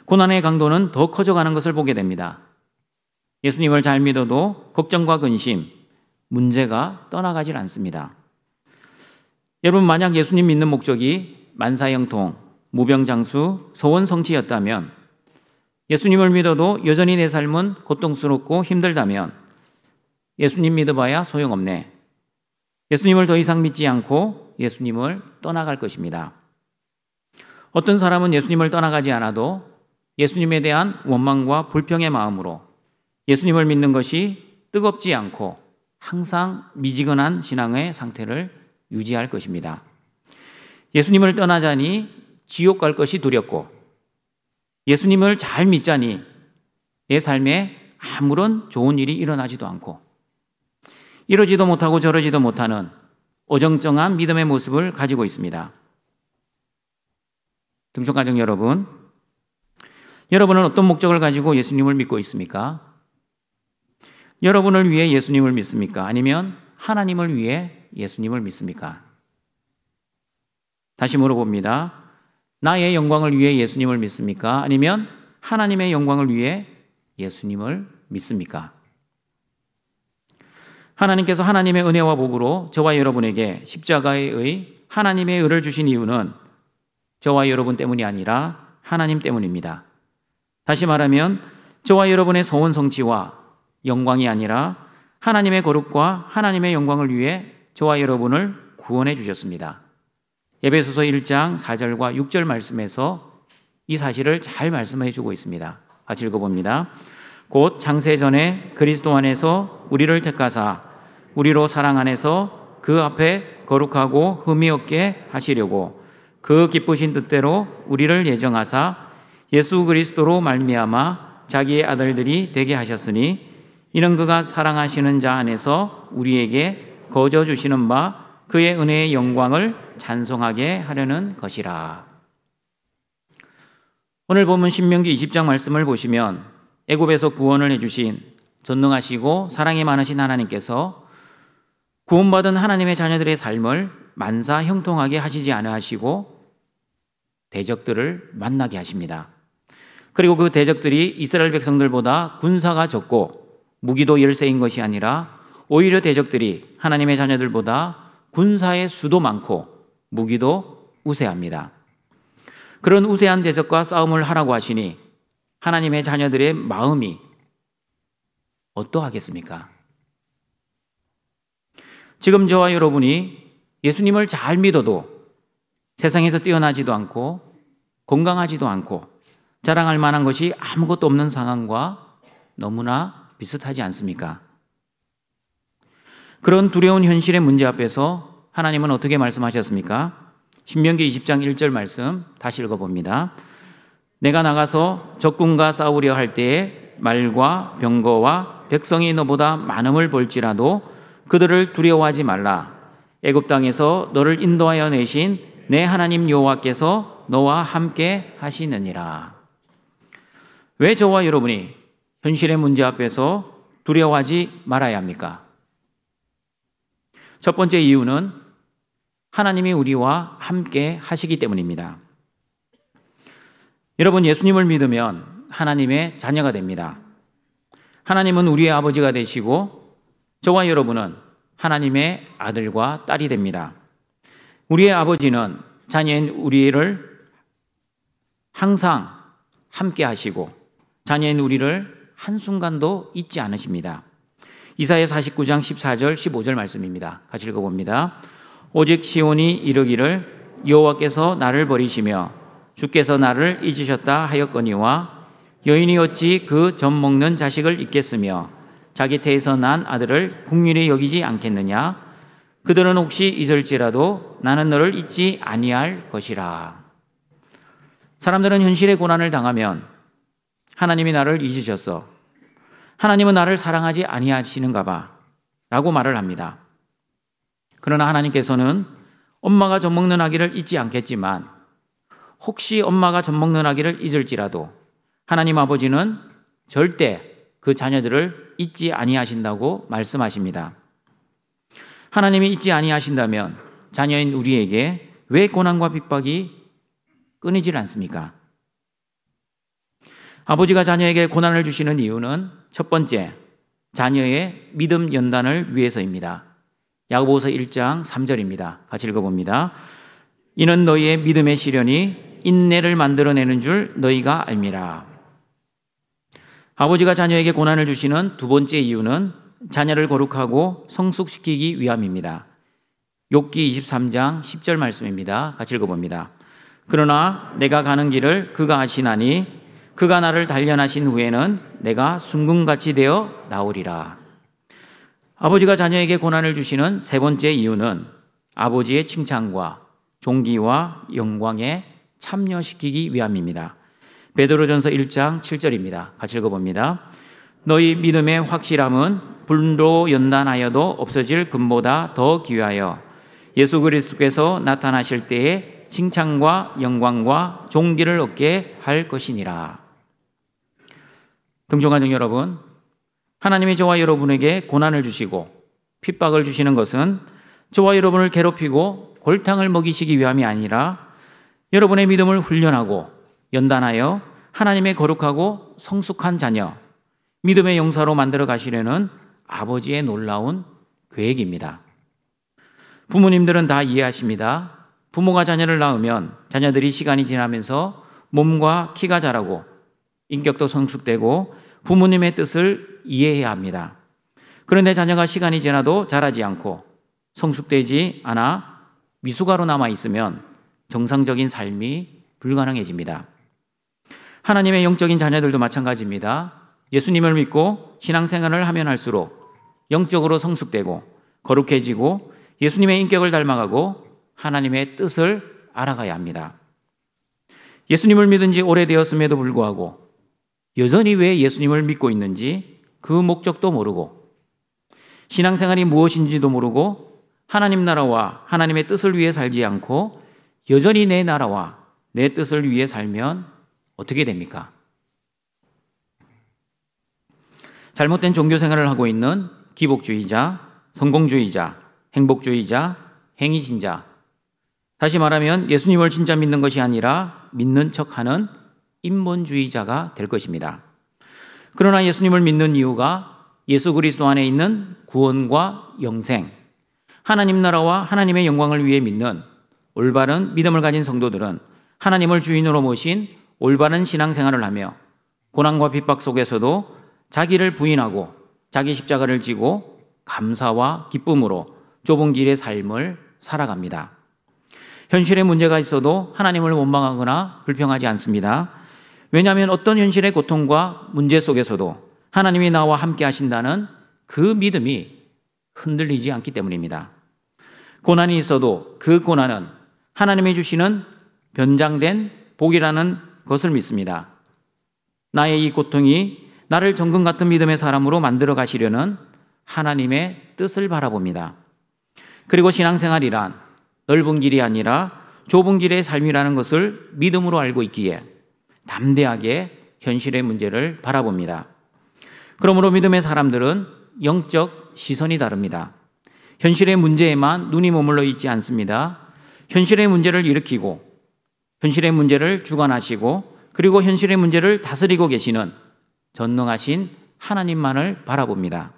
고난의 강도는 더 커져가는 것을 보게 됩니다. 예수님을 잘 믿어도 걱정과 근심, 문제가 떠나가질 않습니다. 여러분, 만약 예수님 믿는 목적이 만사형통, 무병장수, 소원성취였다면 예수님을 믿어도 여전히 내 삶은 고통스럽고 힘들다면 예수님 믿어봐야 소용없네. 예수님을 더 이상 믿지 않고 예수님을 떠나갈 것입니다. 어떤 사람은 예수님을 떠나가지 않아도 예수님에 대한 원망과 불평의 마음으로 예수님을 믿는 것이 뜨겁지 않고 항상 미지근한 신앙의 상태를 유지할 것입니다. 예수님을 떠나자니 지옥 갈 것이 두렵고 예수님을 잘 믿자니 내 삶에 아무런 좋은 일이 일어나지도 않고 이러지도 못하고 저러지도 못하는 어정쩡한 믿음의 모습을 가지고 있습니다. 등촌가족 여러분, 여러분은 어떤 목적을 가지고 예수님을 믿고 있습니까? 여러분을 위해 예수님을 믿습니까? 아니면 하나님을 위해 예수님을 믿습니까? 다시 물어봅니다. 나의 영광을 위해 예수님을 믿습니까? 아니면 하나님의 영광을 위해 예수님을 믿습니까? 하나님께서 하나님의 은혜와 복으로 저와 여러분에게 십자가의 의, 하나님의 의를 주신 이유는 저와 여러분 때문이 아니라 하나님 때문입니다. 다시 말하면 저와 여러분의 소원 성취와 영광이 아니라 하나님의 거룩과 하나님의 영광을 위해 저와 여러분을 구원해 주셨습니다. 에베소서 1장 4절과 6절 말씀에서 이 사실을 잘 말씀해 주고 있습니다. 같이 읽어봅니다. 곧 창세전에 그리스도 안에서 우리를 택하사 우리로 사랑 안에서 그 앞에 거룩하고 흠이 없게 하시려고 그 기쁘신 뜻대로 우리를 예정하사 예수 그리스도로 말미암아 자기의 아들들이 되게 하셨으니 이는 그가 사랑하시는 자 안에서 우리에게 거저 주시는 바 그의 은혜의 영광을 찬송하게 하려는 것이라. 오늘 본문 신명기 20장 말씀을 보시면 애굽에서 구원을 해주신 전능하시고 사랑이 많으신 하나님께서 구원받은 하나님의 자녀들의 삶을 만사 형통하게 하시지 아니하시고 대적들을 만나게 하십니다. 그리고 그 대적들이 이스라엘 백성들보다 군사가 적고 무기도 열세인 것이 아니라 오히려 대적들이 하나님의 자녀들보다 군사의 수도 많고 무기도 우세합니다. 그런 우세한 대적과 싸움을 하라고 하시니 하나님의 자녀들의 마음이 어떠하겠습니까? 지금 저와 여러분이 예수님을 잘 믿어도 세상에서 뛰어나지도 않고 건강하지도 않고 자랑할 만한 것이 아무것도 없는 상황과 너무나 비슷하지 않습니까? 그런 두려운 현실의 문제 앞에서 하나님은 어떻게 말씀하셨습니까? 신명기 20장 1절 말씀 다시 읽어봅니다. 내가 나가서 적군과 싸우려 할 때에 말과 병거와 백성이 너보다 많음을 볼지라도 그들을 두려워하지 말라. 애굽 땅에서 너를 인도하여 내신 내 하나님 여호와께서 너와 함께 하시느니라. 왜 저와 여러분이 현실의 문제 앞에서 두려워하지 말아야 합니까? 첫 번째 이유는 하나님이 우리와 함께 하시기 때문입니다. 여러분, 예수님을 믿으면 하나님의 자녀가 됩니다. 하나님은 우리의 아버지가 되시고 저와 여러분은 하나님의 아들과 딸이 됩니다. 우리의 아버지는 자녀인 우리를 항상 함께 하시고 자녀인 우리를 한순간도 잊지 않으십니다. 이사야 49장 14절 15절 말씀입니다. 같이 읽어봅니다. 오직 시온이 이르기를 여호와께서 나를 버리시며 주께서 나를 잊으셨다 하였거니와 여인이 어찌 그 젖 먹는 자식을 잊겠으며 자기 태에서 난 아들을 긍휼히 여기지 않겠느냐. 그들은 혹시 잊을지라도 나는 너를 잊지 아니할 것이라. 사람들은 현실의 고난을 당하면 하나님이 나를 잊으셨어, 하나님은 나를 사랑하지 아니하시는가 봐 라고 말을 합니다. 그러나 하나님께서는 엄마가 젖 먹는 아기를 잊지 않겠지만 혹시 엄마가 젖 먹는 아기를 잊을지라도 하나님 아버지는 절대 그 자녀들을 잊지 아니하신다고 말씀하십니다. 하나님이 잊지 아니하신다면 자녀인 우리에게 왜 고난과 핍박이 끊이질 않습니까? 아버지가 자녀에게 고난을 주시는 이유는 첫 번째, 자녀의 믿음 연단을 위해서입니다. 야고보서 1장 3절입니다. 같이 읽어봅니다. 이는 너희의 믿음의 시련이 인내를 만들어내는 줄 너희가 알미라. 아버지가 자녀에게 고난을 주시는 두 번째 이유는 자녀를 거룩하고 성숙시키기 위함입니다. 욥기 23장 10절 말씀입니다. 같이 읽어봅니다. 그러나 내가 가는 길을 그가 아시나니 그가 나를 단련하신 후에는 내가 순금같이 되어 나오리라. 아버지가 자녀에게 고난을 주시는 세 번째 이유는 아버지의 칭찬과 존귀와 영광에 참여시키기 위함입니다. 베드로전서 1장 7절입니다. 같이 읽어봅니다. 너희 믿음의 확실함은 불로 연단하여도 없어질 금보다 더 귀하여 예수 그리스도께서 나타나실 때에 칭찬과 영광과 존귀를 얻게 할 것이니라. 등종가족 여러분, 하나님이 저와 여러분에게 고난을 주시고 핍박을 주시는 것은 저와 여러분을 괴롭히고 골탕을 먹이시기 위함이 아니라 여러분의 믿음을 훈련하고 연단하여 하나님의 거룩하고 성숙한 자녀, 믿음의 용사로 만들어 가시려는 아버지의 놀라운 계획입니다. 부모님들은 다 이해하십니다. 부모가 자녀를 낳으면 자녀들이 시간이 지나면서 몸과 키가 자라고 인격도 성숙되고 부모님의 뜻을 이해해야 합니다. 그런데 자녀가 시간이 지나도 자라지 않고 성숙되지 않아 미숙아로 남아 있으면 정상적인 삶이 불가능해집니다. 하나님의 영적인 자녀들도 마찬가지입니다. 예수님을 믿고 신앙생활을 하면 할수록 영적으로 성숙되고 거룩해지고 예수님의 인격을 닮아가고 하나님의 뜻을 알아가야 합니다. 예수님을 믿은 지 오래되었음에도 불구하고 여전히 왜 예수님을 믿고 있는지 그 목적도 모르고 신앙생활이 무엇인지도 모르고 하나님 나라와 하나님의 뜻을 위해 살지 않고 여전히 내 나라와 내 뜻을 위해 살면 어떻게 됩니까? 잘못된 종교 생활을 하고 있는 기복주의자, 성공주의자, 행복주의자, 행위신자, 다시 말하면 예수님을 진짜 믿는 것이 아니라 믿는 척하는 인본주의자가 될 것입니다. 그러나 예수님을 믿는 이유가 예수 그리스도 안에 있는 구원과 영생, 하나님 나라와 하나님의 영광을 위해 믿는 올바른 믿음을 가진 성도들은 하나님을 주인으로 모신 올바른 신앙생활을 하며 고난과 핍박 속에서도 자기를 부인하고 자기 십자가를 지고 감사와 기쁨으로 좁은 길의 삶을 살아갑니다. 현실에 문제가 있어도 하나님을 원망하거나 불평하지 않습니다. 왜냐하면 어떤 현실의 고통과 문제 속에서도 하나님이 나와 함께 하신다는 그 믿음이 흔들리지 않기 때문입니다. 고난이 있어도 그 고난은 하나님이 주시는 변장된 복이라는 것을 믿습니다. 나의 이 고통이 나를 정금 같은 믿음의 사람으로 만들어 가시려는 하나님의 뜻을 바라봅니다. 그리고 신앙생활이란 넓은 길이 아니라 좁은 길의 삶이라는 것을 믿음으로 알고 있기에 담대하게 현실의 문제를 바라봅니다. 그러므로 믿음의 사람들은 영적 시선이 다릅니다. 현실의 문제에만 눈이 머물러 있지 않습니다. 현실의 문제를 일으키고 현실의 문제를 주관하시고 그리고 현실의 문제를 다스리고 계시는 전능하신 하나님만을 바라봅니다.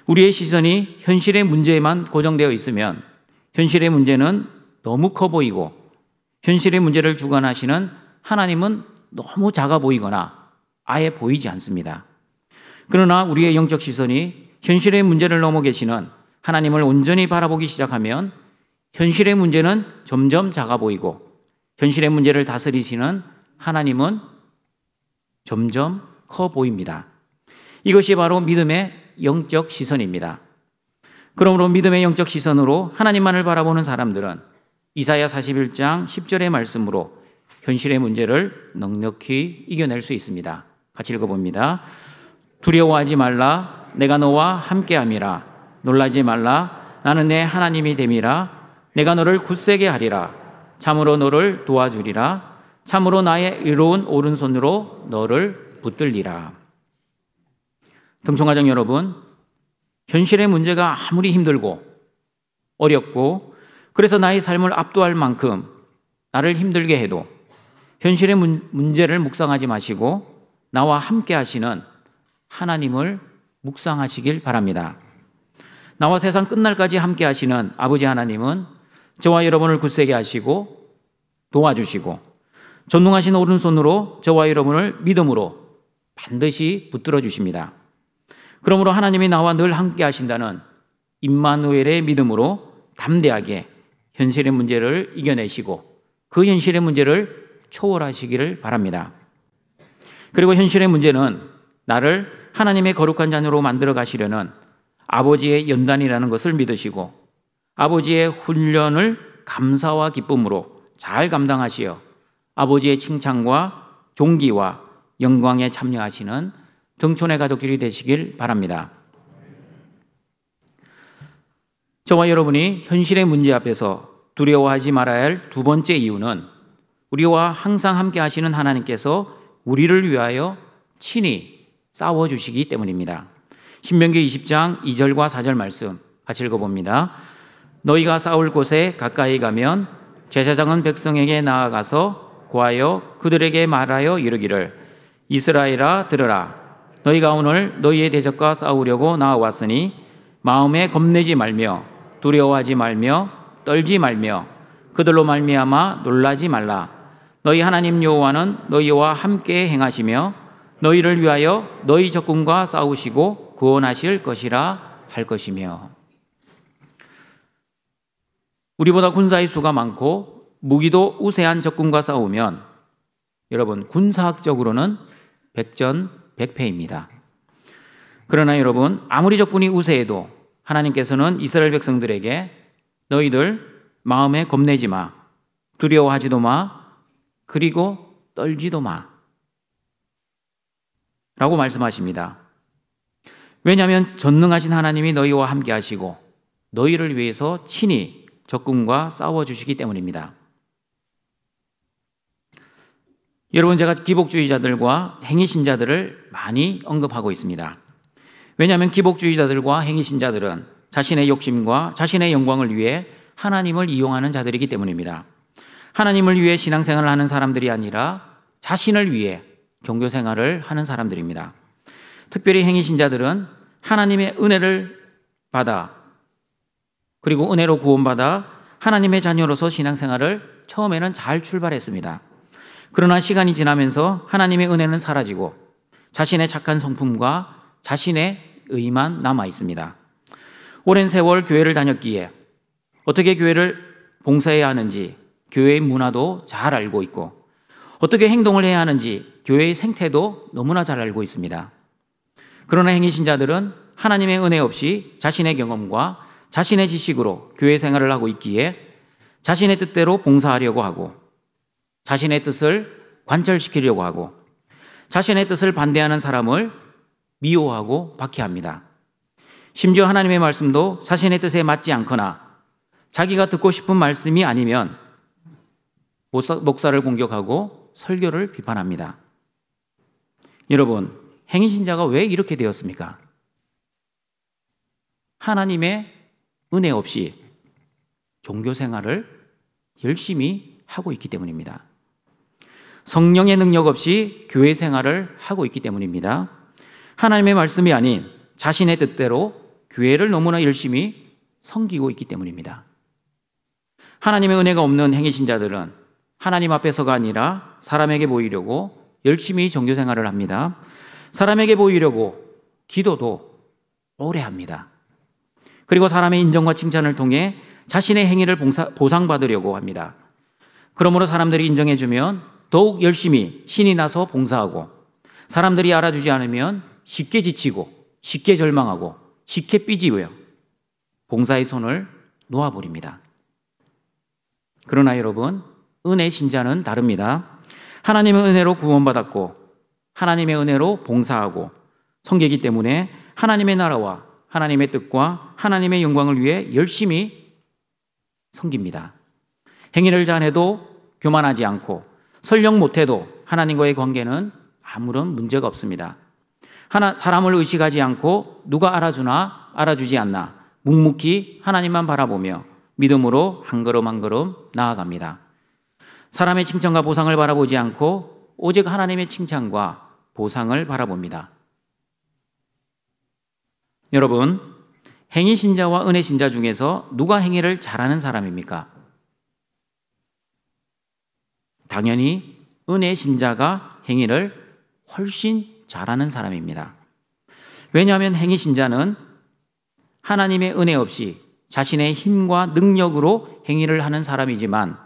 우리의 시선이 현실의 문제에만 고정되어 있으면 현실의 문제는 너무 커 보이고 현실의 문제를 주관하시는 하나님은 너무 작아 보이거나 아예 보이지 않습니다. 그러나 우리의 영적 시선이 현실의 문제를 넘어 계시는 하나님을 온전히 바라보기 시작하면 현실의 문제는 점점 작아 보이고 현실의 문제를 다스리시는 하나님은 점점 커 보입니다. 이것이 바로 믿음의 영적 시선입니다. 그러므로 믿음의 영적 시선으로 하나님만을 바라보는 사람들은 이사야 41장 10절의 말씀으로 현실의 문제를 넉넉히 이겨낼 수 있습니다. 같이 읽어봅니다. 두려워하지 말라. 내가 너와 함께함이라. 놀라지 말라. 나는 내 하나님이 됨이라. 내가 너를 굳세게 하리라. 참으로 너를 도와주리라. 참으로 나의 의로운 오른손으로 너를 붙들리라. 등총가정 여러분, 현실의 문제가 아무리 힘들고 어렵고 그래서 나의 삶을 압도할 만큼 나를 힘들게 해도 현실의 문제를 묵상하지 마시고 나와 함께 하시는 하나님을 묵상하시길 바랍니다. 나와 세상 끝날까지 함께 하시는 아버지 하나님은 저와 여러분을 굳세게 하시고 도와주시고 전능하신 오른손으로 저와 여러분을 믿음으로 반드시 붙들어 주십니다. 그러므로 하나님이 나와 늘 함께 하신다는 임마누엘의 믿음으로 담대하게 현실의 문제를 이겨내시고 그 현실의 문제를 초월하시기를 바랍니다. 그리고 현실의 문제는 나를 하나님의 거룩한 자녀로 만들어 가시려는 아버지의 연단이라는 것을 믿으시고 아버지의 훈련을 감사와 기쁨으로 잘 감당하시어 아버지의 칭찬과 존귀와 영광에 참여하시는 등촌의 가족들이 되시길 바랍니다. 저와 여러분이 현실의 문제 앞에서 두려워하지 말아야 할 두 번째 이유는 우리와 항상 함께 하시는 하나님께서 우리를 위하여 친히 싸워주시기 때문입니다. 신명기 20장 2절과 4절 말씀 같이 읽어봅니다. 너희가 싸울 곳에 가까이 가면 제사장은 백성에게 나아가서 고하여 그들에게 말하여 이르기를 이스라엘아 들으라. 너희가 오늘 너희의 대적과 싸우려고 나아왔으니 마음에 겁내지 말며 두려워하지 말며 떨지 말며 그들로 말미암아 놀라지 말라. 너희 하나님 여호와는 너희와 함께 행하시며 너희를 위하여 너희 적군과 싸우시고 구원하실 것이라 할 것이며. 우리보다 군사의 수가 많고 무기도 우세한 적군과 싸우면 여러분 군사학적으로는 백전백패입니다. 그러나 여러분 아무리 적군이 우세해도 하나님께서는 이스라엘 백성들에게 너희들 마음에 겁내지 마, 두려워하지도 마, 그리고 떨지도 마 라고 말씀하십니다. 왜냐하면 전능하신 하나님이 너희와 함께 하시고 너희를 위해서 친히 적군과 싸워주시기 때문입니다. 여러분 제가 기복주의자들과 행위신자들을 많이 언급하고 있습니다. 왜냐하면 기복주의자들과 행위신자들은 자신의 욕심과 자신의 영광을 위해 하나님을 이용하는 자들이기 때문입니다. 하나님을 위해 신앙생활을 하는 사람들이 아니라 자신을 위해 종교생활을 하는 사람들입니다. 특별히 행위신자들은 하나님의 은혜를 받아 그리고 은혜로 구원받아 하나님의 자녀로서 신앙생활을 처음에는 잘 출발했습니다. 그러나 시간이 지나면서 하나님의 은혜는 사라지고 자신의 착한 성품과 자신의 의만 남아 있습니다. 오랜 세월 교회를 다녔기에 어떻게 교회를 봉사해야 하는지 교회의 문화도 잘 알고 있고 어떻게 행동을 해야 하는지 교회의 생태도 너무나 잘 알고 있습니다. 그러나 행위신자들은 하나님의 은혜 없이 자신의 경험과 자신의 지식으로 교회 생활을 하고 있기에 자신의 뜻대로 봉사하려고 하고 자신의 뜻을 관철시키려고 하고 자신의 뜻을 반대하는 사람을 미워하고 박해합니다. 심지어 하나님의 말씀도 자신의 뜻에 맞지 않거나 자기가 듣고 싶은 말씀이 아니면 목사를 공격하고 설교를 비판합니다. 여러분, 행위신자가 왜 이렇게 되었습니까? 하나님의 은혜 없이 종교생활을 열심히 하고 있기 때문입니다. 성령의 능력 없이 교회 생활을 하고 있기 때문입니다. 하나님의 말씀이 아닌 자신의 뜻대로 교회를 너무나 열심히 섬기고 있기 때문입니다. 하나님의 은혜가 없는 행위신자들은 하나님 앞에서가 아니라 사람에게 보이려고 열심히 종교생활을 합니다. 사람에게 보이려고 기도도 오래 합니다. 그리고 사람의 인정과 칭찬을 통해 자신의 행위를 보상받으려고 합니다. 그러므로 사람들이 인정해주면 더욱 열심히 신이 나서 봉사하고 사람들이 알아주지 않으면 쉽게 지치고 쉽게 절망하고 쉽게 삐지고요. 봉사의 손을 놓아버립니다. 그러나 여러분, 은혜 신자는 다릅니다. 하나님의 은혜로 구원받았고 하나님의 은혜로 봉사하고 섬기기 때문에 하나님의 나라와 하나님의 뜻과 하나님의 영광을 위해 열심히 섬깁니다. 행위를 잘해도 교만하지 않고 설령 못해도 하나님과의 관계는 아무런 문제가 없습니다. 사람을 의식하지 않고 누가 알아주나 알아주지 않나 묵묵히 하나님만 바라보며 믿음으로 한 걸음 한 걸음 나아갑니다. 사람의 칭찬과 보상을 바라보지 않고 오직 하나님의 칭찬과 보상을 바라봅니다. 여러분, 행위신자와 은혜신자 중에서 누가 행위를 잘하는 사람입니까? 당연히 은혜신자가 행위를 훨씬 잘하는 사람입니다. 왜냐하면 행위 신자는 하나님의 은혜 없이 자신의 힘과 능력으로 행위를 하는 사람이지만,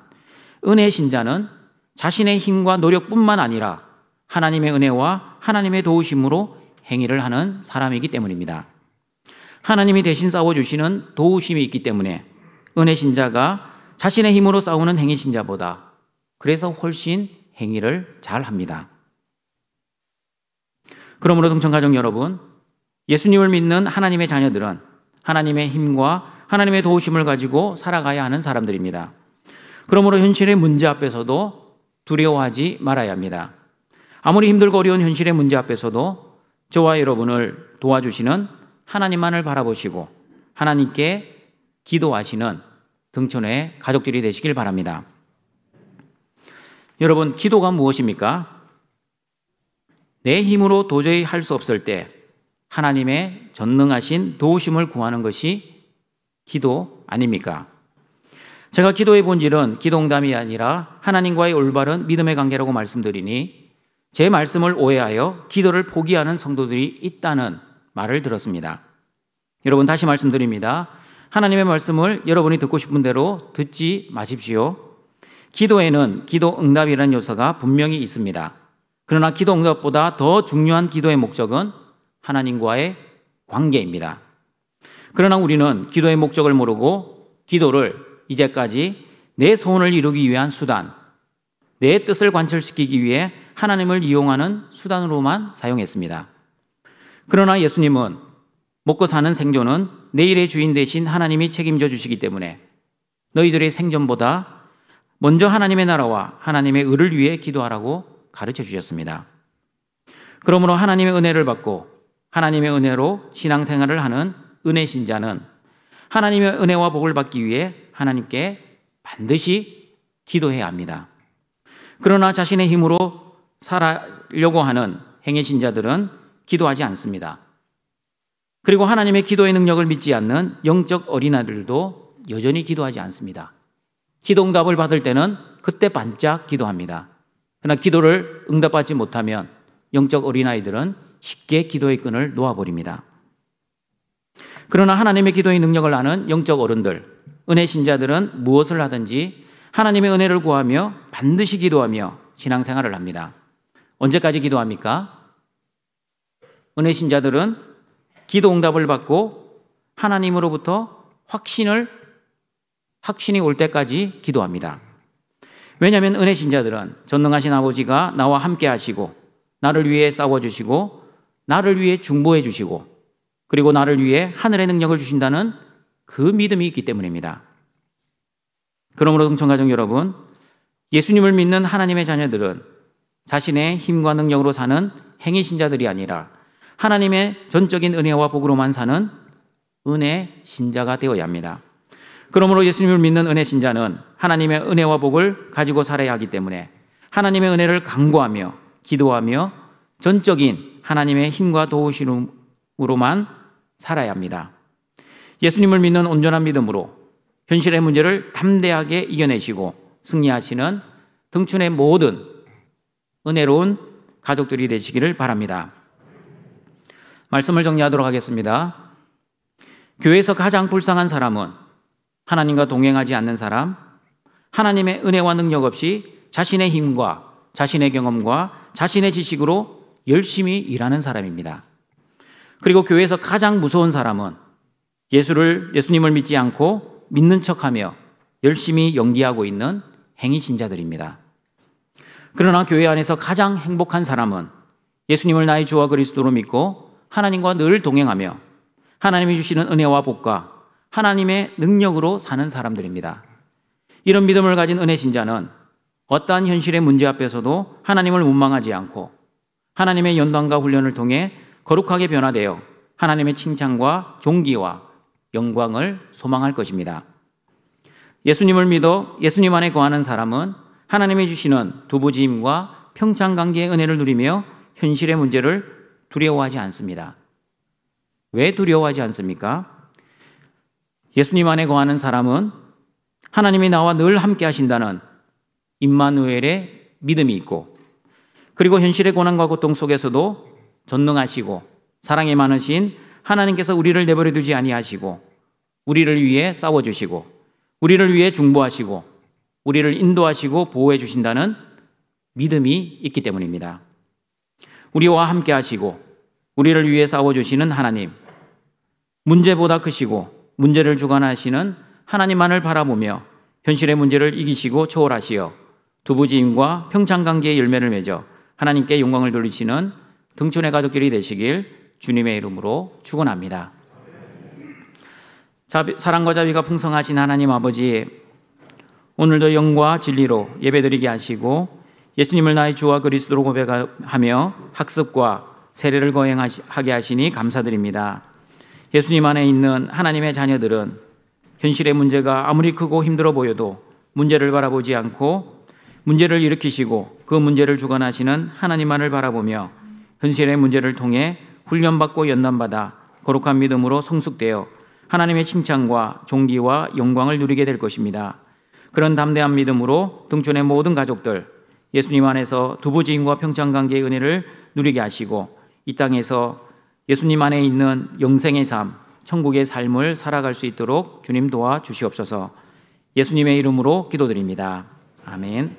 은혜 신자는 자신의 힘과 노력뿐만 아니라 하나님의 은혜와 하나님의 도우심으로 행위를 하는 사람이기 때문입니다. 하나님이 대신 싸워주시는 도우심이 있기 때문에 은혜 신자가 자신의 힘으로 싸우는 행위 신자보다 그래서 훨씬 행위를 잘 합니다. 그러므로 동청가족 여러분, 예수님을 믿는 하나님의 자녀들은 하나님의 힘과 하나님의 도우심을 가지고 살아가야 하는 사람들입니다. 그러므로 현실의 문제 앞에서도 두려워하지 말아야 합니다. 아무리 힘들고 어려운 현실의 문제 앞에서도 저와 여러분을 도와주시는 하나님만을 바라보시고 하나님께 기도하시는 등촌의 가족들이 되시길 바랍니다. 여러분, 기도가 무엇입니까? 내 힘으로 도저히 할 수 없을 때 하나님의 전능하신 도우심을 구하는 것이 기도 아닙니까? 제가 기도의 본질은 기도응답이 아니라 하나님과의 올바른 믿음의 관계라고 말씀드리니 제 말씀을 오해하여 기도를 포기하는 성도들이 있다는 말을 들었습니다. 여러분, 다시 말씀드립니다. 하나님의 말씀을 여러분이 듣고 싶은 대로 듣지 마십시오. 기도에는 기도응답이라는 요소가 분명히 있습니다. 그러나 기도응답보다 더 중요한 기도의 목적은 하나님과의 관계입니다. 그러나 우리는 기도의 목적을 모르고 기도를 이제까지 내 소원을 이루기 위한 수단, 내 뜻을 관철시키기 위해 하나님을 이용하는 수단으로만 사용했습니다. 그러나 예수님은 먹고 사는 생존은 내일의 주인 되신 하나님이 책임져 주시기 때문에 너희들의 생존보다 먼저 하나님의 나라와 하나님의 의를 위해 기도하라고 가르쳐 주셨습니다. 그러므로 하나님의 은혜를 받고 하나님의 은혜로 신앙생활을 하는 은혜 신자는 하나님의 은혜와 복을 받기 위해 하나님께 반드시 기도해야 합니다. 그러나 자신의 힘으로 살아려고 하는 행위 신자들은 기도하지 않습니다. 그리고 하나님의 기도의 능력을 믿지 않는 영적 어린아이들도 여전히 기도하지 않습니다. 기도응답을 받을 때는 그때 반짝 기도합니다. 그러나 기도를 응답받지 못하면 영적 어린아이들은 쉽게 기도의 끈을 놓아버립니다. 그러나 하나님의 기도의 능력을 아는 영적 어른들, 은혜 신자들은 무엇을 하든지 하나님의 은혜를 구하며 반드시 기도하며 신앙생활을 합니다. 언제까지 기도합니까? 은혜 신자들은 기도 응답을 받고 하나님으로부터 확신이 올 때까지 기도합니다. 왜냐하면 은혜 신자들은 전능하신 아버지가 나와 함께 하시고 나를 위해 싸워주시고 나를 위해 중보해 주시고 그리고 나를 위해 하늘의 능력을 주신다는 그 믿음이 있기 때문입니다. 그러므로 동청가족 여러분, 예수님을 믿는 하나님의 자녀들은 자신의 힘과 능력으로 사는 행위 신자들이 아니라 하나님의 전적인 은혜와 복으로만 사는 은혜 신자가 되어야 합니다. 그러므로 예수님을 믿는 은혜 신자는 하나님의 은혜와 복을 가지고 살아야 하기 때문에 하나님의 은혜를 간구하며 기도하며 전적인 하나님의 힘과 도우심으로만 살아야 합니다. 예수님을 믿는 온전한 믿음으로 현실의 문제를 담대하게 이겨내시고 승리하시는 등촌의 모든 은혜로운 가족들이 되시기를 바랍니다. 말씀을 정리하도록 하겠습니다. 교회에서 가장 불쌍한 사람은 하나님과 동행하지 않는 사람, 하나님의 은혜와 능력 없이 자신의 힘과 자신의 경험과 자신의 지식으로 열심히 일하는 사람입니다. 그리고 교회에서 가장 무서운 사람은 예수님을 믿지 않고 믿는 척하며 열심히 연기하고 있는 행위 신자들입니다. 그러나 교회 안에서 가장 행복한 사람은 예수님을 나의 주와 그리스도로 믿고 하나님과 늘 동행하며 하나님이 주시는 은혜와 복과 하나님의 능력으로 사는 사람들입니다. 이런 믿음을 가진 은혜 신자는 어떠한 현실의 문제 앞에서도 하나님을 원망하지 않고 하나님의 연단과 훈련을 통해 거룩하게 변화되어 하나님의 칭찬과 존귀와 영광을 소망할 것입니다. 예수님을 믿어 예수님 안에 거하는 사람은 하나님이 주시는 두부지임과 평창관계의 은혜를 누리며 현실의 문제를 두려워하지 않습니다. 왜 두려워하지 않습니까? 예수님 안에 거하는 사람은 하나님이 나와 늘 함께 하신다는 임마누엘의 믿음이 있고 그리고 현실의 고난과 고통 속에서도 전능하시고 사랑이 많으신 하나님께서 우리를 내버려 두지 아니하시고 우리를 위해 싸워주시고 우리를 위해 중보하시고 우리를 인도하시고 보호해 주신다는 믿음이 있기 때문입니다. 우리와 함께 하시고 우리를 위해 싸워주시는 하나님, 문제보다 크시고 문제를 주관하시는 하나님만을 바라보며 현실의 문제를 이기시고 초월하시어 두부지임과 평창관계의 열매를 맺어 하나님께 영광을 돌리시는 등촌의 가족들이 되시길 주님의 이름으로 축원합니다. 사랑과 자비가 풍성하신 하나님 아버지, 오늘도 영과 진리로 예배드리게 하시고 예수님을 나의 주와 그리스도로 고백하며 학습과 세례를 거행하게 하시니 감사드립니다. 예수님 안에 있는 하나님의 자녀들은 현실의 문제가 아무리 크고 힘들어 보여도 문제를 바라보지 않고 문제를 일으키시고 그 문제를 주관하시는 하나님만을 바라보며 현실의 문제를 통해 훈련받고 연단받아 거룩한 믿음으로 성숙되어 하나님의 칭찬과 존귀와 영광을 누리게 될 것입니다. 그런 담대한 믿음으로 등촌의 모든 가족들 예수님 안에서 두부지임과 평창관계의 은혜를 누리게 하시고 이 땅에서 예수님 안에 있는 영생의 삶, 천국의 삶을 살아갈 수 있도록 주님 도와주시옵소서. 예수님의 이름으로 기도드립니다. 아멘.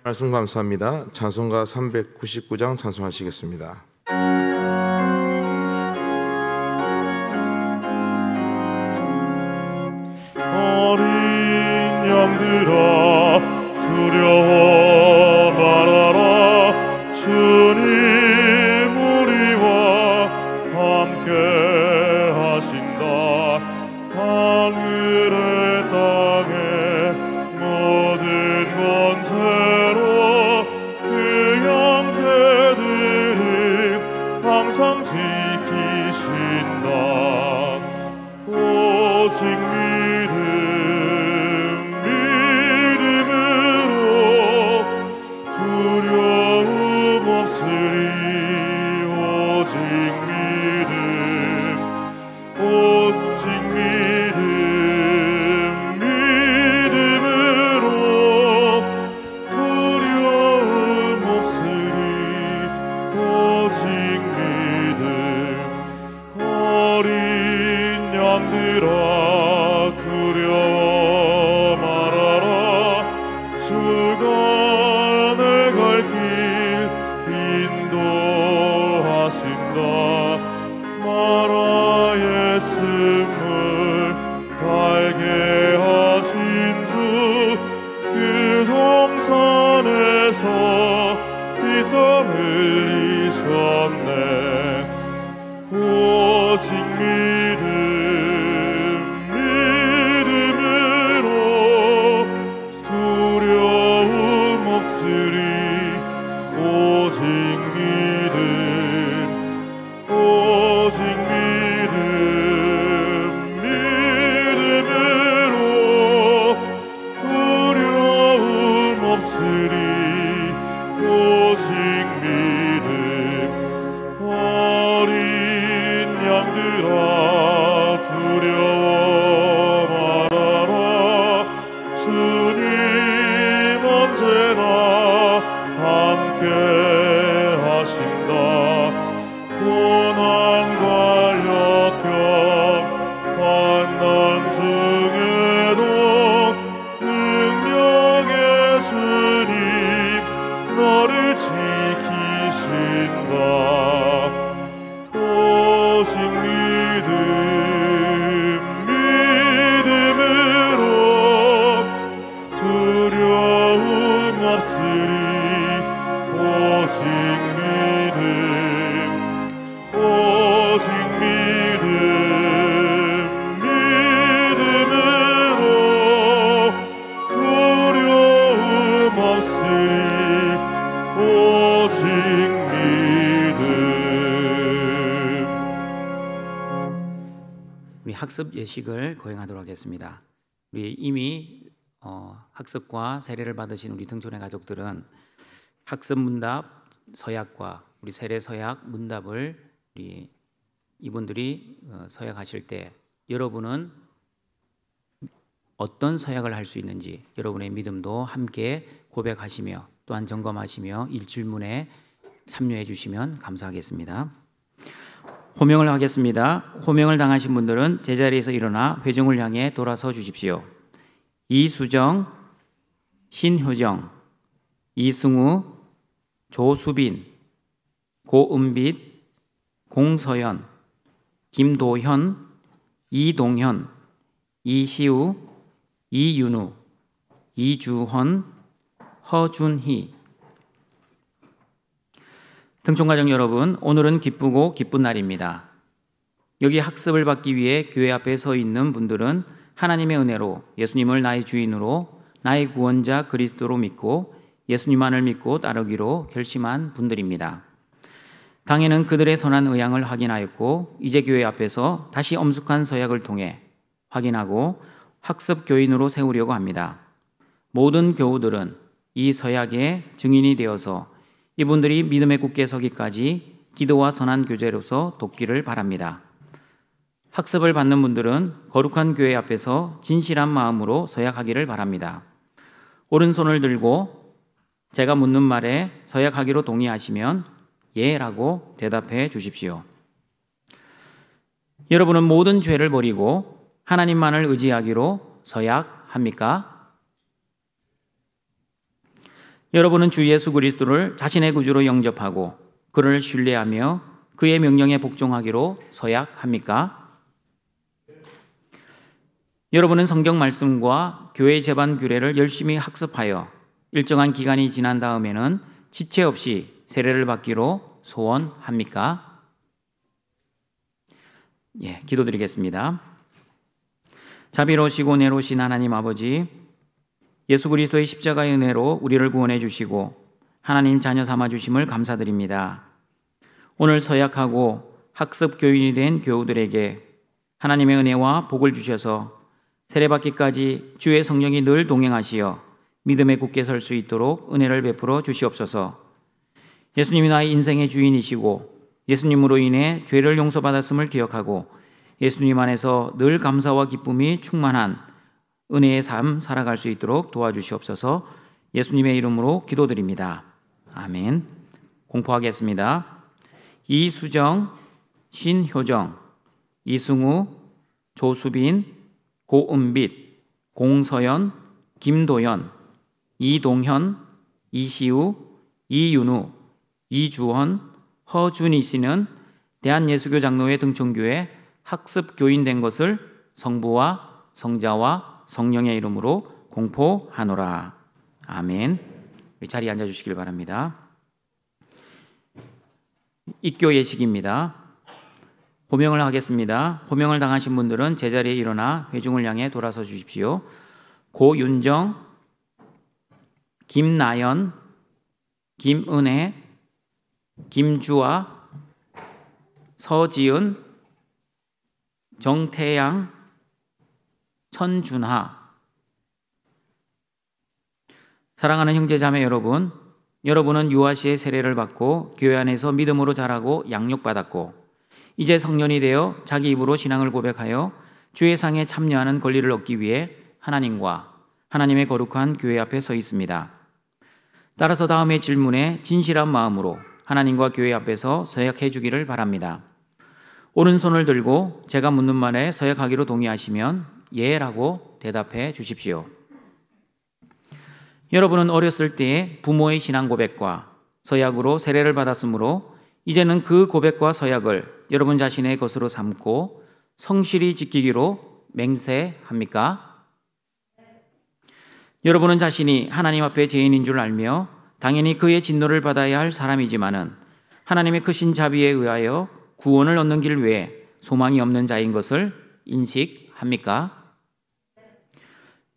말씀 감사합니다. 찬송가 399장 찬송하시겠습니다. 어린 양들아 두려워 말아라. 주님 우리와 함께 하신다. 하늘의 땅에 모든 권세로 그 양떼들을 항상 지키신다. 오직 믿음으로 두려움 없으리. 오직 믿음으로 두려움 없으리. 오직 믿음. 어린 양들아 두려워 말아라. 주가 내 갈 길 인도하신다. 마라의 쓴물 달게 하신 주 그 동산에서 피땀 흘리셨네. 오직 믿음으로 두려움 없으리. 오직 믿음으로 두려움 없으리. 오직 믿음. 어린 양들아 두려워 말아라. 주님 언제나 함께 하신다. 고난과 역경 환난 중에도 능력의 주님 너를 지키신다. 오직 믿음으로 두려움 없으리. 오직 믿음으로 두려움 없으리. 오직 믿음. 우리 학습 예식을 거행하도록 하겠습니다. 우리 이미 학습과 세례를 받으신 우리 등촌의 가족들은 학습 문답 서약과 우리 세례 서약 문답을 우리 이분들이 서약하실 때 여러분은 어떤 서약을 할 수 있는지 여러분의 믿음도 함께 고백하시며 또한 점검하시며 일질문에 참여해 주시면 감사하겠습니다. 호명을 하겠습니다. 호명을 당하신 분들은 제자리에서 일어나 회중을 향해 돌아서 주십시오. 이수정, 신효정, 이승우, 조수빈, 고은빛, 공서연, 김도현, 이동현, 이시우, 이윤우, 이주헌, 허준희. 등촌가족 여러분, 오늘은 기쁘고 기쁜 날입니다. 여기 학습을 받기 위해 교회 앞에 서 있는 분들은 하나님의 은혜로 예수님을 나의 주인으로 나의 구원자 그리스도로 믿고 예수님만을 믿고 따르기로 결심한 분들입니다. 당에는 그들의 선한 의향을 확인하였고 이제 교회 앞에서 다시 엄숙한 서약을 통해 확인하고 학습 교인으로 세우려고 합니다. 모든 교우들은 이 서약의 증인이 되어서 이분들이 믿음에 굳게 서기까지 기도와 선한 교제로서 돕기를 바랍니다. 학습을 받는 분들은 거룩한 교회 앞에서 진실한 마음으로 서약하기를 바랍니다. 오른손을 들고 제가 묻는 말에 서약하기로 동의하시면 예라고 대답해 주십시오. 여러분은 모든 죄를 버리고 하나님만을 의지하기로 서약합니까? 여러분은 주 예수 그리스도를 자신의 구주로 영접하고 그를 신뢰하며 그의 명령에 복종하기로 서약합니까? 여러분은 성경 말씀과 교회 제반 규례를 열심히 학습하여 일정한 기간이 지난 다음에는 지체 없이 세례를 받기로 소원합니까? 기도드리겠습니다. 자비로우시고 내로우신 하나님 아버지, 예수 그리스도의 십자가의 은혜로 우리를 구원해 주시고 하나님 자녀 삼아 주심을 감사드립니다. 오늘 서약하고 학습 교인이 된 교우들에게 하나님의 은혜와 복을 주셔서 세례받기까지 주의 성령이 늘 동행하시어 믿음에 굳게 설 수 있도록 은혜를 베풀어 주시옵소서. 예수님이 나의 인생의 주인이시고 예수님으로 인해 죄를 용서받았음을 기억하고 예수님 안에서 늘 감사와 기쁨이 충만한 은혜의 삶 살아갈 수 있도록 도와주시옵소서. 예수님의 이름으로 기도드립니다. 아멘. 공포하겠습니다. 이수정, 신효정, 이승우, 조수빈, 고은빛, 공서연, 김도현, 이동현, 이시우, 이윤우, 이주헌, 허준희 씨는 대한예수교 장로회 등촌교회 학습교인 된 것을 성부와 성자와 성령의 이름으로 공포하노라. 아멘. 자리에 앉아주시길 바랍니다. 입교 예식입니다. 호명을 하겠습니다. 호명을 당하신 분들은 제자리에 일어나 회중을 향해 돌아서 주십시오. 고윤정, 김나연, 김은혜, 김주아, 서지은, 정태양, 천준하. 사랑하는 형제자매 여러분, 여러분은 유아시의 세례를 받고 교회 안에서 믿음으로 자라고 양육받았고 이제 성년이 되어 자기 입으로 신앙을 고백하여 주의 상에 참여하는 권리를 얻기 위해 하나님과 하나님의 거룩한 교회 앞에 서 있습니다. 따라서 다음의 질문에 진실한 마음으로 하나님과 교회 앞에서 서약해 주기를 바랍니다. 오른손을 들고 제가 묻는 말에 서약하기로 동의하시면 예라고 대답해 주십시오. 여러분은 어렸을 때에 부모의 신앙 고백과 서약으로 세례를 받았으므로 이제는 그 고백과 서약을 여러분 자신의 것으로 삼고 성실히 지키기로 맹세합니까? 여러분은 자신이 하나님 앞에 죄인인 줄 알며 당연히 그의 진노를 받아야 할 사람이지만은 하나님의 크신 자비에 의하여 구원을 얻는 길 외에 소망이 없는 자인 것을 인식합니까?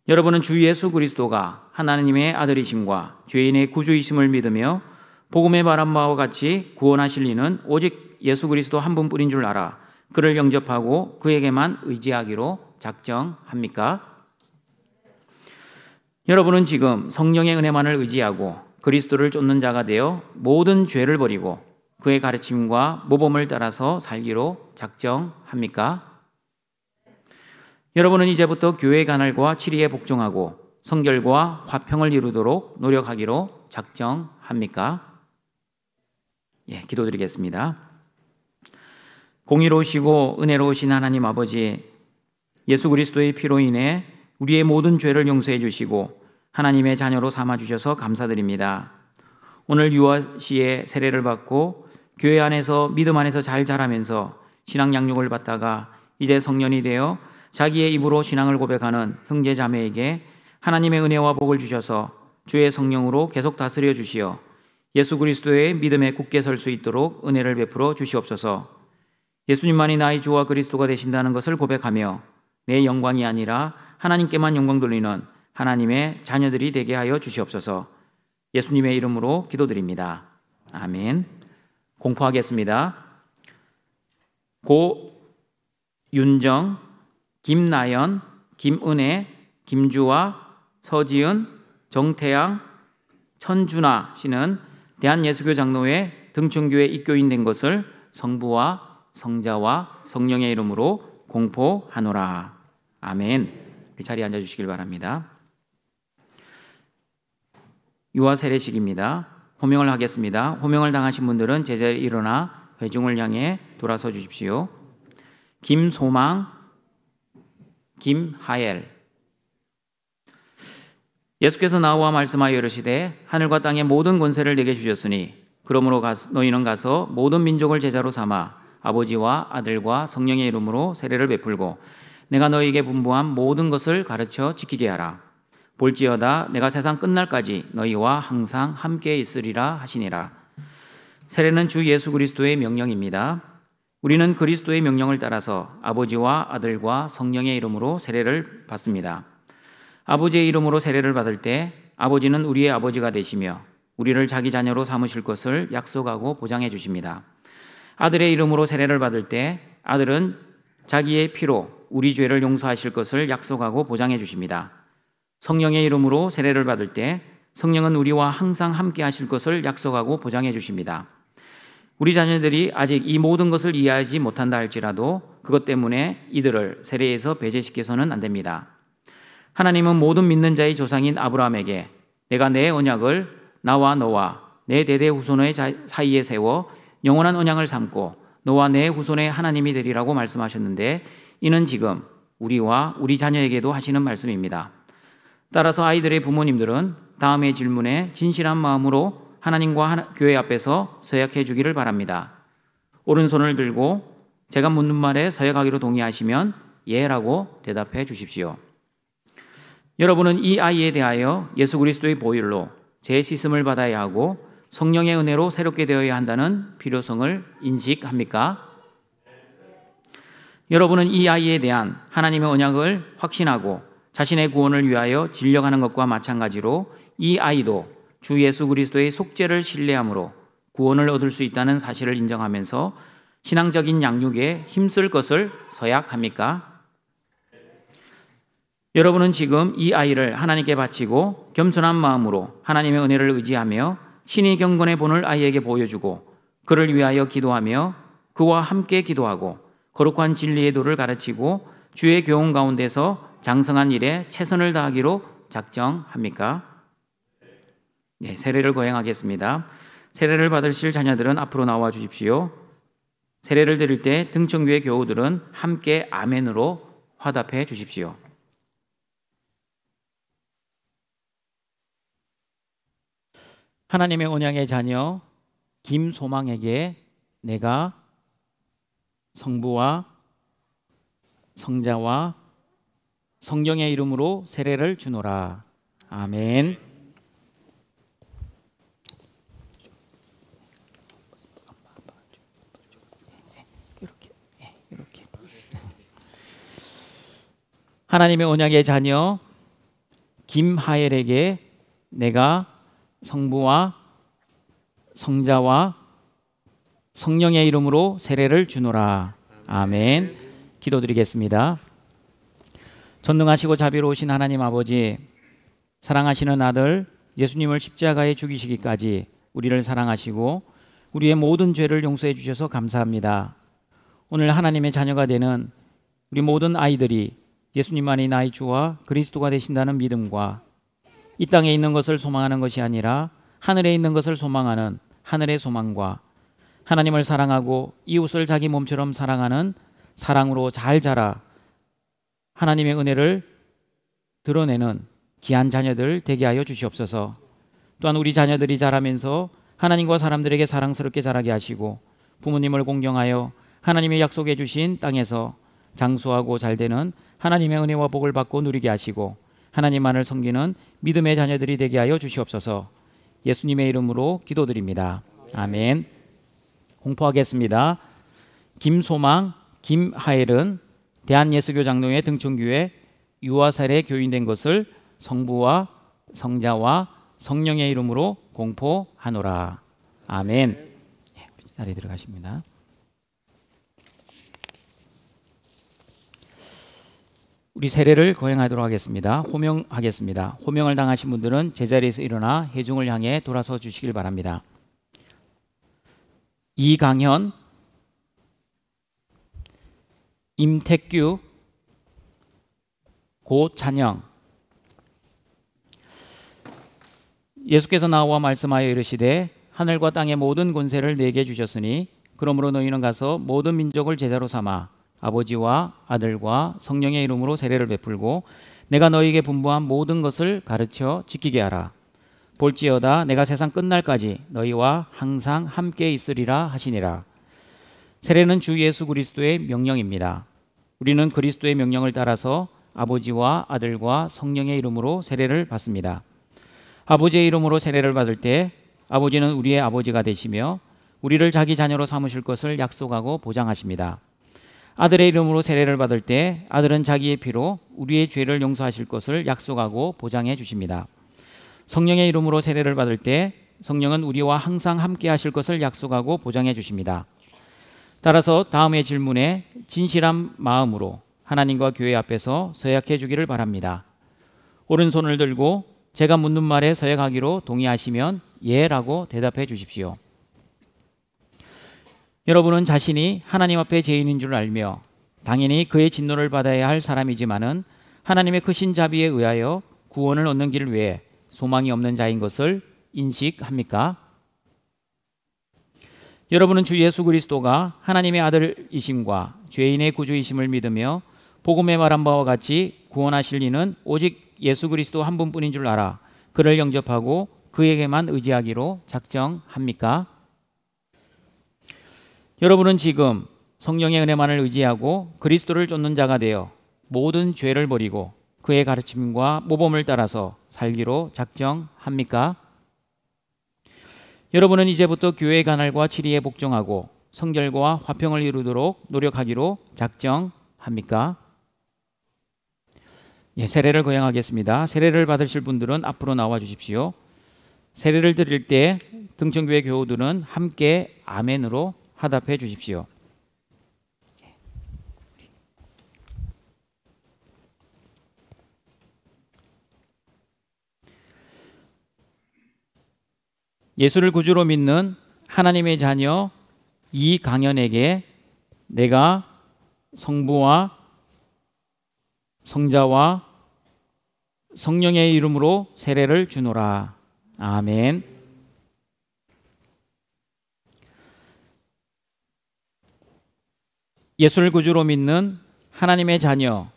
여러분은 주 예수 그리스도가 하나님의 아들이심과 죄인의 구주이심을 믿으며 복음의 바란 바와 같이 구원하실 이는 오직 예수 그리스도 한 분뿐인 줄 알아 그를 영접하고 그에게만 의지하기로 작정합니까? 여러분은 지금 성령의 은혜만을 의지하고 그리스도를 쫓는 자가 되어 모든 죄를 버리고 그의 가르침과 모범을 따라서 살기로 작정합니까? 여러분은 이제부터 교회의 간할과 치리에 복종하고 성결과 화평을 이루도록 노력하기로 작정합니까? 예, 기도드리겠습니다. 공의로우시고 은혜로우신 하나님 아버지, 예수 그리스도의 피로 인해 우리의 모든 죄를 용서해 주시고 하나님의 자녀로 삼아 주셔서 감사드립니다. 오늘 유아 씨의 세례를 받고 교회 안에서 믿음 안에서 잘 자라면서 신앙 양육을 받다가 이제 성년이 되어 자기의 입으로 신앙을 고백하는 형제 자매에게 하나님의 은혜와 복을 주셔서 주의 성령으로 계속 다스려 주시어 예수 그리스도의 믿음에 굳게 설 수 있도록 은혜를 베풀어 주시옵소서. 예수님만이 나의 주와 그리스도가 되신다는 것을 고백하며 내 영광이 아니라 하나님께만 영광 돌리는 하나님의 자녀들이 되게 하여 주시옵소서. 예수님의 이름으로 기도드립니다. 아멘. 공포하겠습니다. 고윤정, 김나연, 김은혜, 김주아, 서지은, 정태양, 천준아 씨는 대한예수교 장로회 등촌교회 입교인 된 것을 성부와 성자와 성령의 이름으로 공포하노라. 아멘. 우리 자리에 앉아주시길 바랍니다. 유아 세례식입니다. 호명을 하겠습니다. 호명을 당하신 분들은 제자리에 일어나 회중을 향해 돌아서 주십시오. 김소망, 김하엘. 예수께서 나와 말씀하여 이르시되 하늘과 땅의 모든 권세를 내게 주셨으니 그러므로 너희는 가서 모든 민족을 제자로 삼아 아버지와 아들과 성령의 이름으로 세례를 베풀고 내가 너희에게 분부한 모든 것을 가르쳐 지키게 하라. 볼지어다 내가 세상 끝날까지 너희와 항상 함께 있으리라 하시니라. 세례는 주 예수 그리스도의 명령입니다. 우리는 그리스도의 명령을 따라서 아버지와 아들과 성령의 이름으로 세례를 받습니다. 아버지의 이름으로 세례를 받을 때 아버지는 우리의 아버지가 되시며 우리를 자기 자녀로 삼으실 것을 약속하고 보장해 주십니다. 아들의 이름으로 세례를 받을 때 아들은 자기의 피로 우리 죄를 용서하실 것을 약속하고 보장해 주십니다. 성령의 이름으로 세례를 받을 때 성령은 우리와 항상 함께 하실 것을 약속하고 보장해 주십니다. 우리 자녀들이 아직 이 모든 것을 이해하지 못한다 할지라도 그것 때문에 이들을 세례에서 배제시켜서는 안 됩니다. 하나님은 모든 믿는 자의 조상인 아브라함에게 내가 내 언약을 나와 너와 내 대대 후손의 사이에 세워 영원한 언약을 삼고 너와 내 후손의 하나님이 되리라고 말씀하셨는데 이는 지금 우리와 우리 자녀에게도 하시는 말씀입니다. 따라서 아이들의 부모님들은 다음의 질문에 진실한 마음으로 하나님과 교회 앞에서 서약해 주기를 바랍니다. 오른손을 들고 제가 묻는 말에 서약하기로 동의하시면 예라고 대답해 주십시오. 여러분은 이 아이에 대하여 예수 그리스도의 보혈로 제 씻음을 받아야 하고 성령의 은혜로 새롭게 되어야 한다는 필요성을 인식합니까? 여러분은 이 아이에 대한 하나님의 언약을 확신하고 자신의 구원을 위하여 진력하는 것과 마찬가지로 이 아이도 주 예수 그리스도의 속죄를 신뢰함으로 구원을 얻을 수 있다는 사실을 인정하면서 신앙적인 양육에 힘쓸 것을 서약합니까? 여러분은 지금 이 아이를 하나님께 바치고 겸손한 마음으로 하나님의 은혜를 의지하며 신이 경건의 본을 아이에게 보여주고 그를 위하여 기도하며 그와 함께 기도하고 거룩한 진리의 도를 가르치고 주의 교훈 가운데서 장성한 일에 최선을 다하기로 작정합니까? 네, 세례를 거행하겠습니다. 세례를 받으실 자녀들은 앞으로 나와 주십시오. 세례를 드릴 때 등촌교회 교우들은 함께 아멘으로 화답해 주십시오. 하나님의 언약의 자녀 김소망에게 내가 성부와 성자와 성령의 이름으로 세례를 주노라. 아멘. 이렇게. 하나님의 언약의 자녀 김하엘에게 내가 성부와 성자와 성령의 이름으로 세례를 주노라. 아멘. 기도드리겠습니다. 전능하시고 자비로우신 하나님 아버지, 사랑하시는 아들 예수님을 십자가에 죽이시기까지 우리를 사랑하시고 우리의 모든 죄를 용서해 주셔서 감사합니다. 오늘 하나님의 자녀가 되는 우리 모든 아이들이 예수님만이 나의 주와 그리스도가 되신다는 믿음과 이 땅에 있는 것을 소망하는 것이 아니라 하늘에 있는 것을 소망하는 하늘의 소망과 하나님을 사랑하고 이웃을 자기 몸처럼 사랑하는 사랑으로 잘 자라 하나님의 은혜를 드러내는 귀한 자녀들 되게 하여 주시옵소서. 또한 우리 자녀들이 자라면서 하나님과 사람들에게 사랑스럽게 자라게 하시고 부모님을 공경하여 하나님의 약속해 주신 땅에서 장수하고 잘되는 하나님의 은혜와 복을 받고 누리게 하시고 하나님만을 섬기는 믿음의 자녀들이 되게 하여 주시옵소서. 예수님의 이름으로 기도드립니다. 아멘. 공포하겠습니다. 김소망, 김하엘은 대한예수교 장로회 등촌교회 유아살에 교인된 것을 성부와 성자와 성령의 이름으로 공포하노라. 아멘. 자리에 들어가십니다. 우리 세례를 거행하도록 하겠습니다. 호명하겠습니다. 호명을 당하신 분들은 제자리에서 일어나 회중을 향해 돌아서 주시길 바랍니다. 이강현, 임택규, 고찬영. 예수께서 나와 말씀하여 이르시되 하늘과 땅의 모든 권세를 내게 주셨으니 그러므로 너희는 가서 모든 민족을 제자로 삼아 아버지와 아들과 성령의 이름으로 세례를 베풀고 내가 너희에게 분부한 모든 것을 가르쳐 지키게 하라. 볼지어다 내가 세상 끝날까지 너희와 항상 함께 있으리라 하시니라. 세례는 주 예수 그리스도의 명령입니다. 우리는 그리스도의 명령을 따라서 아버지와 아들과 성령의 이름으로 세례를 받습니다. 아버지의 이름으로 세례를 받을 때 아버지는 우리의 아버지가 되시며 우리를 자기 자녀로 삼으실 것을 약속하고 보장하십니다. 아들의 이름으로 세례를 받을 때 아들은 자기의 피로 우리의 죄를 용서하실 것을 약속하고 보장해 주십니다. 성령의 이름으로 세례를 받을 때 성령은 우리와 항상 함께 하실 것을 약속하고 보장해 주십니다. 따라서 다음의 질문에 진실한 마음으로 하나님과 교회 앞에서 서약해 주기를 바랍니다. 오른손을 들고 제가 묻는 말에 서약하기로 동의하시면 예라고 대답해 주십시오. 여러분은 자신이 하나님 앞에 죄인인 줄 알며 당연히 그의 진노를 받아야 할 사람이지만은 하나님의 크신 자비에 의하여 구원을 얻는 길 외에 소망이 없는 자인 것을 인식합니까? 여러분은 주 예수 그리스도가 하나님의 아들이심과 죄인의 구주이심을 믿으며 복음에 말한 바와 같이 구원하실 이는 오직 예수 그리스도 한 분뿐인 줄 알아 그를 영접하고 그에게만 의지하기로 작정합니까? 여러분은 지금 성령의 은혜만을 의지하고 그리스도를 쫓는 자가 되어 모든 죄를 버리고 그의 가르침과 모범을 따라서 살기로 작정합니까? 여러분은 이제부터 교회의 간할과 치리에 복종하고 성결과 화평을 이루도록 노력하기로 작정합니까? 세례를 거행하겠습니다. 세례를 받으실 분들은 앞으로 나와 주십시오. 세례를 드릴 때 등촌교회 교우들은 함께 아멘으로 화답해 주십시오. 예수를 구주로 믿는 하나님의 자녀 이강현에게 내가 성부와 성자와 성령의 이름으로 세례를 주노라. 아멘. 예수를 구주로 믿는 하나님의 자녀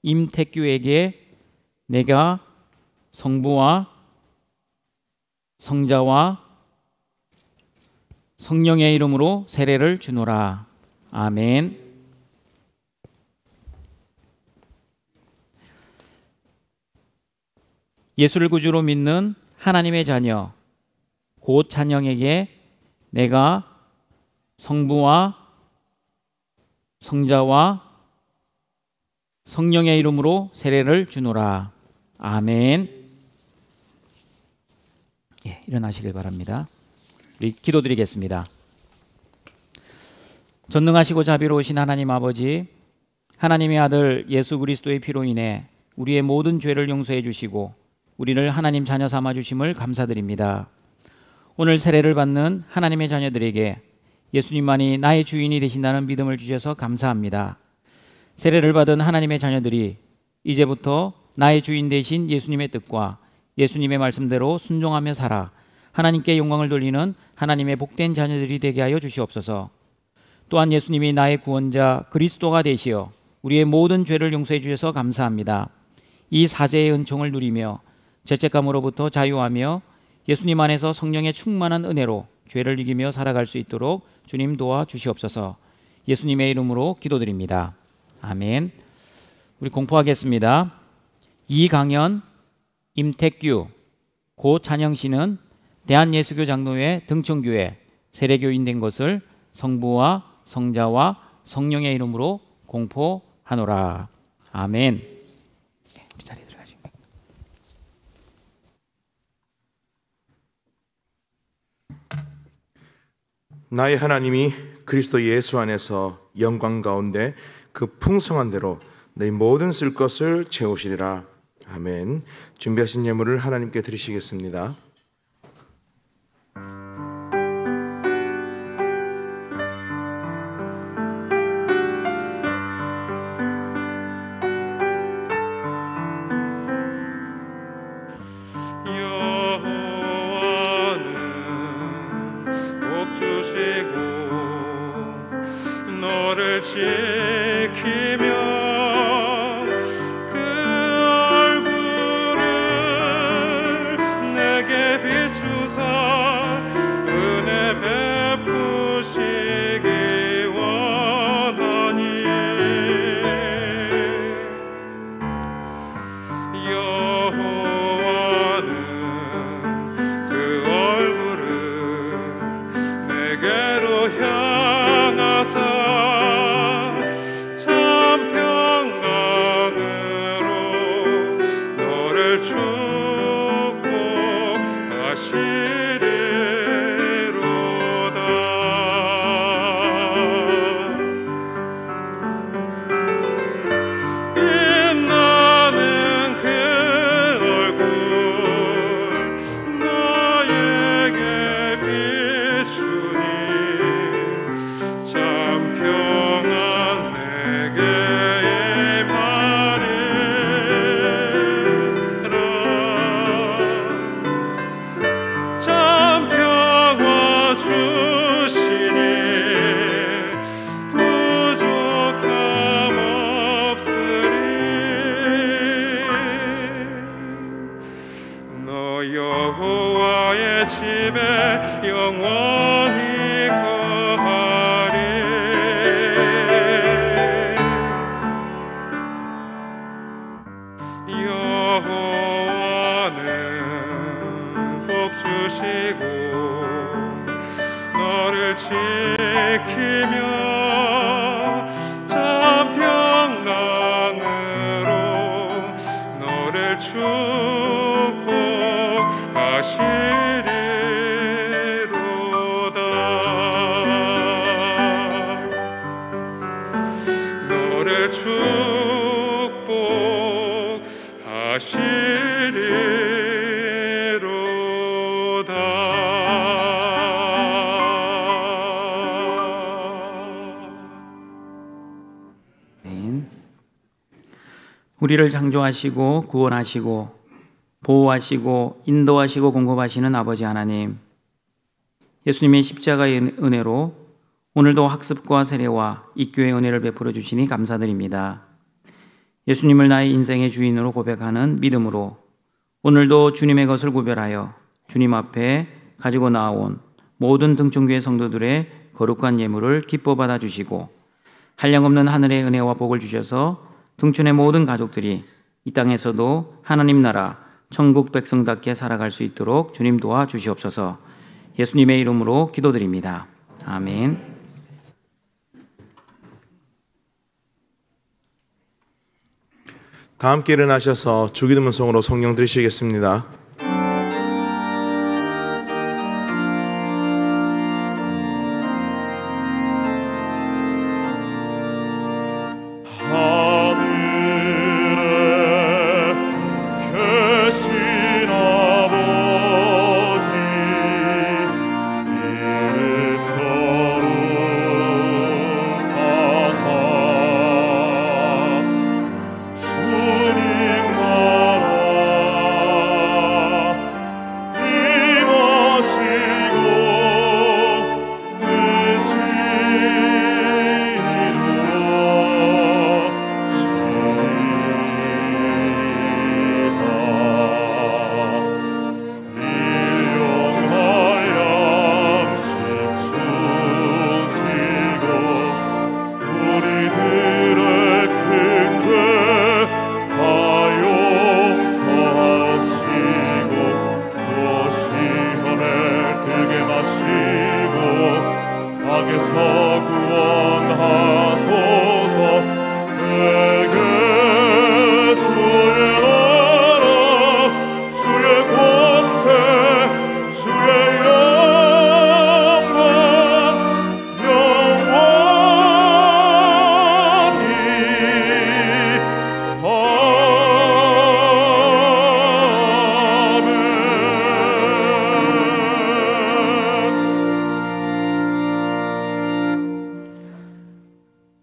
임택규에게 내가 성부와 성자와 성령의 이름으로 세례를 주노라. 아멘. 예수를 구주로 믿는 하나님의 자녀 고찬영에게 내가 성부와 성자와 성령의 이름으로 세례를 주노라. 아멘. 일어나시길 바랍니다. 우리 기도드리겠습니다. 전능하시고 자비로우신 하나님 아버지, 하나님의 아들 예수 그리스도의 피로 인해 우리의 모든 죄를 용서해 주시고 우리를 하나님 자녀 삼아 주심을 감사드립니다. 오늘 세례를 받는 하나님의 자녀들에게 예수님만이 나의 주인이 되신다는 믿음을 주셔서 감사합니다. 세례를 받은 하나님의 자녀들이 이제부터 나의 주인 되신 예수님의 뜻과 예수님의 말씀대로 순종하며 살아 하나님께 영광을 돌리는 하나님의 복된 자녀들이 되게 하여 주시옵소서. 또한 예수님이 나의 구원자 그리스도가 되시어 우리의 모든 죄를 용서해 주셔서 감사합니다. 이 사제의 은총을 누리며 죄책감으로부터 자유하며 예수님 안에서 성령의 충만한 은혜로 죄를 이기며 살아갈 수 있도록 주님 도와 주시옵소서. 예수님의 이름으로 기도드립니다. 아멘. 우리 공포하겠습니다. 이강현, 임택규, 고찬영 씨는 대한예수교 장로회 등촌교회 세례교인 된 것을 성부와 성자와 성령의 이름으로 공포하노라. 아멘. 우리 자리에 들어가시죠. 나의 하나님이 그리스도 예수 안에서 영광 가운데 그 풍성한 대로 너희 모든 쓸 것을 채우시리라. 아멘. 준비하신 예물을 하나님께 드리시겠습니다. 주시고 너를 지키며 그 얼굴을 내게 비추사 은혜 베푸시기 원하니 여호와는 그 얼굴을 내게로 향하사 참 평강으로 너를 축복하시리로다. 빛나는 그 얼굴 너에게 비추니 참 평안 내게 임하리라. 참 평화 주시니 부족함 없으리. 너 여호와의 집에 영원히 거하리. 여호와는 복 주시고 너를 지키며 참 평강으로 너를 축복하시리로다. 너를 아멘. 우리를 창조하시고 구원하시고 보호하시고 인도하시고 공급하시는 아버지 하나님, 예수님의 십자가의 은혜로 오늘도 학습과 세례와 입교의 은혜를 베풀어 주시니 감사드립니다. 예수님을 나의 인생의 주인으로 고백하는 믿음으로 오늘도 주님의 것을 구별하여 주님 앞에 가지고 나온 모든 등촌교회 성도들의 거룩한 예물을 기뻐 받아 주시고 한량없는 하늘의 은혜와 복을 주셔서 등촌의 모든 가족들이 이 땅에서도 하나님 나라 천국 백성답게 살아갈 수 있도록 주님 도와 주시옵소서. 예수님의 이름으로 기도드립니다. 아멘. 다 함께 일어나셔서 주기도문성으로 성령 드리시겠습니다. 하늘에 계신 아버지 이름 거룩하사 주님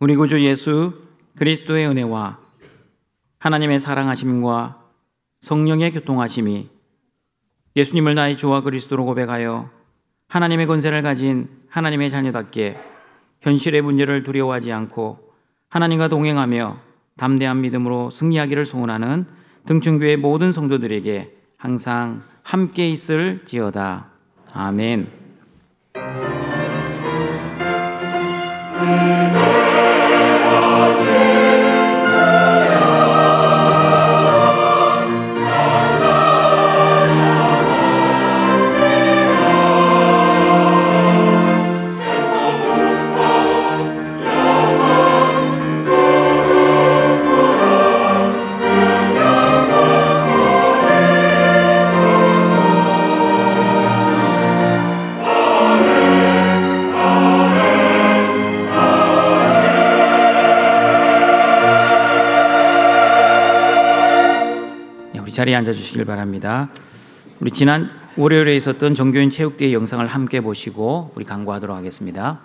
우리 구주 예수 그리스도의 은혜와 하나님의 사랑하심과 성령의 교통하심이 예수님을 나의 주와 그리스도로 고백하여 하나님의 권세를 가진 하나님의 자녀답게 현실의 문제를 두려워하지 않고 하나님과 동행하며 담대한 믿음으로 승리하기를 소원하는 등촌교회 모든 성도들에게 항상 함께 있을지어다. 아멘. 자리에 앉아주시길 바랍니다. 우리 지난 월요일에 있었던 종교인 체육대회 영상을 함께 보시고 우리 강구하도록 하겠습니다.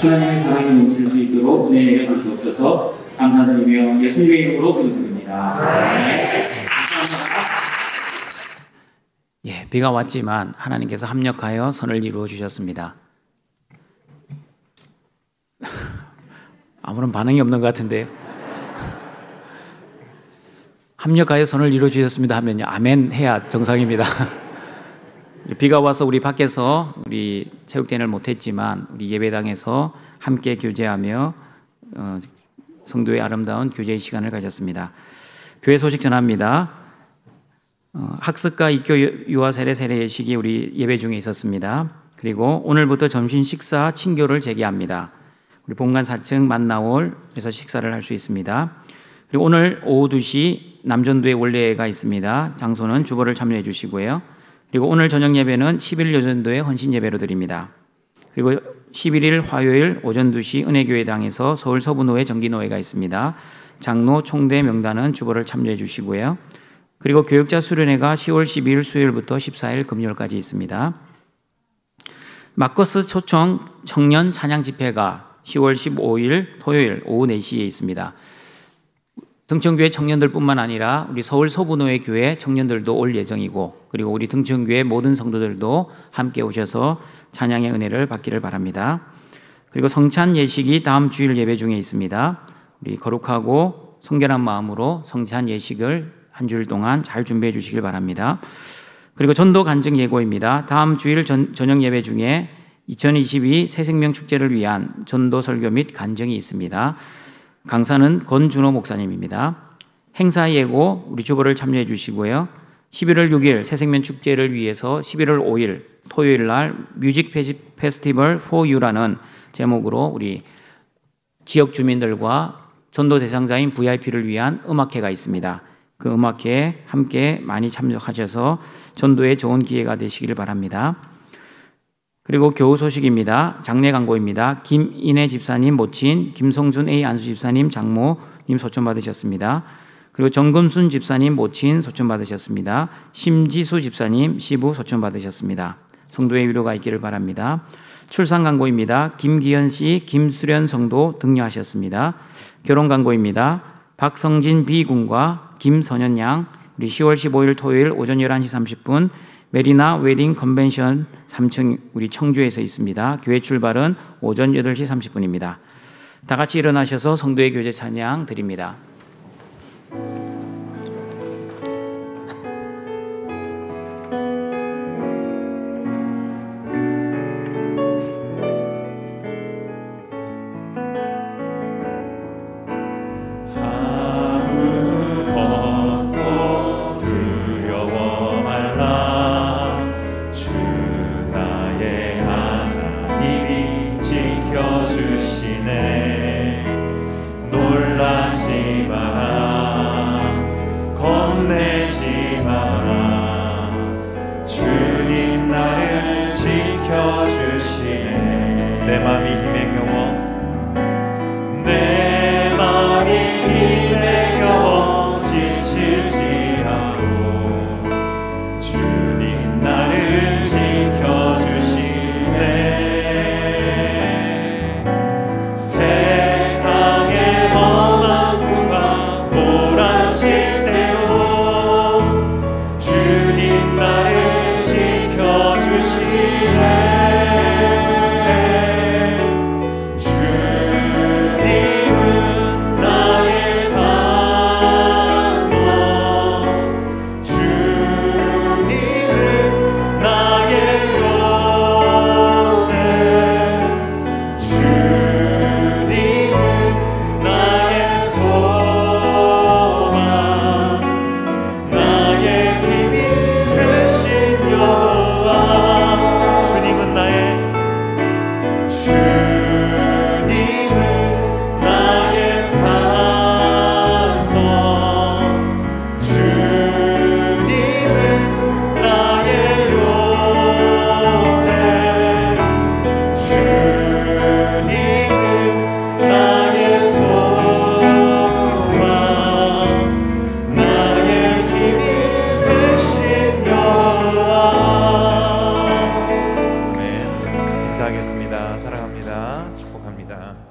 하나님의 사랑이 넘칠 수 있도록 은혜 내려 주옵소서. 감사드리며 예수님의 이름으로 기도드립니다. 예, 비가 왔지만 하나님께서 합력하여 선을 이루어 주셨습니다. 아무런 반응이 없는 것 같은데요. 합력하여 선을 이루어 주셨습니다 하면요, 아멘 해야 정상입니다. 비가 와서 우리 밖에서 우리 체육대회를 못했지만 우리 예배당에서 함께 교제하며 성도의 아름다운 교제의 시간을 가졌습니다. 교회 소식 전합니다. 학습과 입교 유아 세례 예식이 우리 예배 중에 있었습니다. 그리고 오늘부터 점심 식사 친교를 재개합니다. 우리 본관 4층 만나올에서 식사를 할 수 있습니다. 그리고 오늘 오후 2시 남전도에 원례가 있습니다. 장소는 주보를 참여해 주시고요. 그리고 오늘 저녁 예배는 10일 여전도에 헌신 예배로 드립니다. 그리고 11일 화요일 오전 2시 은혜교회당에서 서울 서부노회 정기노회가 있습니다. 장로 총대 명단은 주보를 참여해 주시고요. 그리고 교육자 수련회가 10월 12일 수요일부터 14일 금요일까지 있습니다. 마커스 초청 청년 찬양 집회가 10월 15일 토요일 오후 4시에 있습니다. 등촌교회 청년들뿐만 아니라 우리 서울 서부노회 교회 청년들도 올 예정이고, 그리고 우리 등촌교회 모든 성도들도 함께 오셔서 찬양의 은혜를 받기를 바랍니다. 그리고 성찬 예식이 다음 주일 예배 중에 있습니다. 우리 거룩하고 성결한 마음으로 성찬 예식을 한 주일 동안 잘 준비해 주시길 바랍니다. 그리고 전도 간증 예고입니다. 다음 주일 저녁 예배 중에 2022 새생명 축제를 위한 전도 설교 및 간증이 있습니다. 강사는 권준호 목사님입니다. 행사 예고 우리 주보를 참여해 주시고요. 11월 6일 새생명 축제를 위해서 11월 5일 토요일 날 뮤직 페스티벌 for you라는 제목으로 우리 지역 주민들과 전도 대상자인 VIP를 위한 음악회가 있습니다. 그 음악회에 함께 많이 참석하셔서 전도에 좋은 기회가 되시기를 바랍니다. 그리고 교우 소식입니다. 장례 광고입니다. 김인혜 집사님 모친, 김성준 A 안수 집사님 장모님 소천 받으셨습니다. 그리고 정금순 집사님 모친 소천 받으셨습니다. 심지수 집사님 시부 소천 받으셨습니다. 성도의 위로가 있기를 바랍니다. 출산 광고입니다. 김기현 씨, 김수련 성도 등려하셨습니다. 결혼 광고입니다. 박성진 비군과 김선현 양 우리 10월 15일 토요일 오전 11시 30분 메리나 웨딩 컨벤션 3층 우리 청주에서 있습니다. 교회 출발은 오전 8시 30분입니다. 다 같이 일어나셔서 성도의 교제 찬양 드립니다. 내 맘이 힘에 겨워 내 맘이 힘에 겨워 지칠지라도 주님 나를 지켜주시네. 세상의 험한 꿈과 몰아칠 때도 주님 나를 지켜주시네. 사랑합니다. 축복합니다.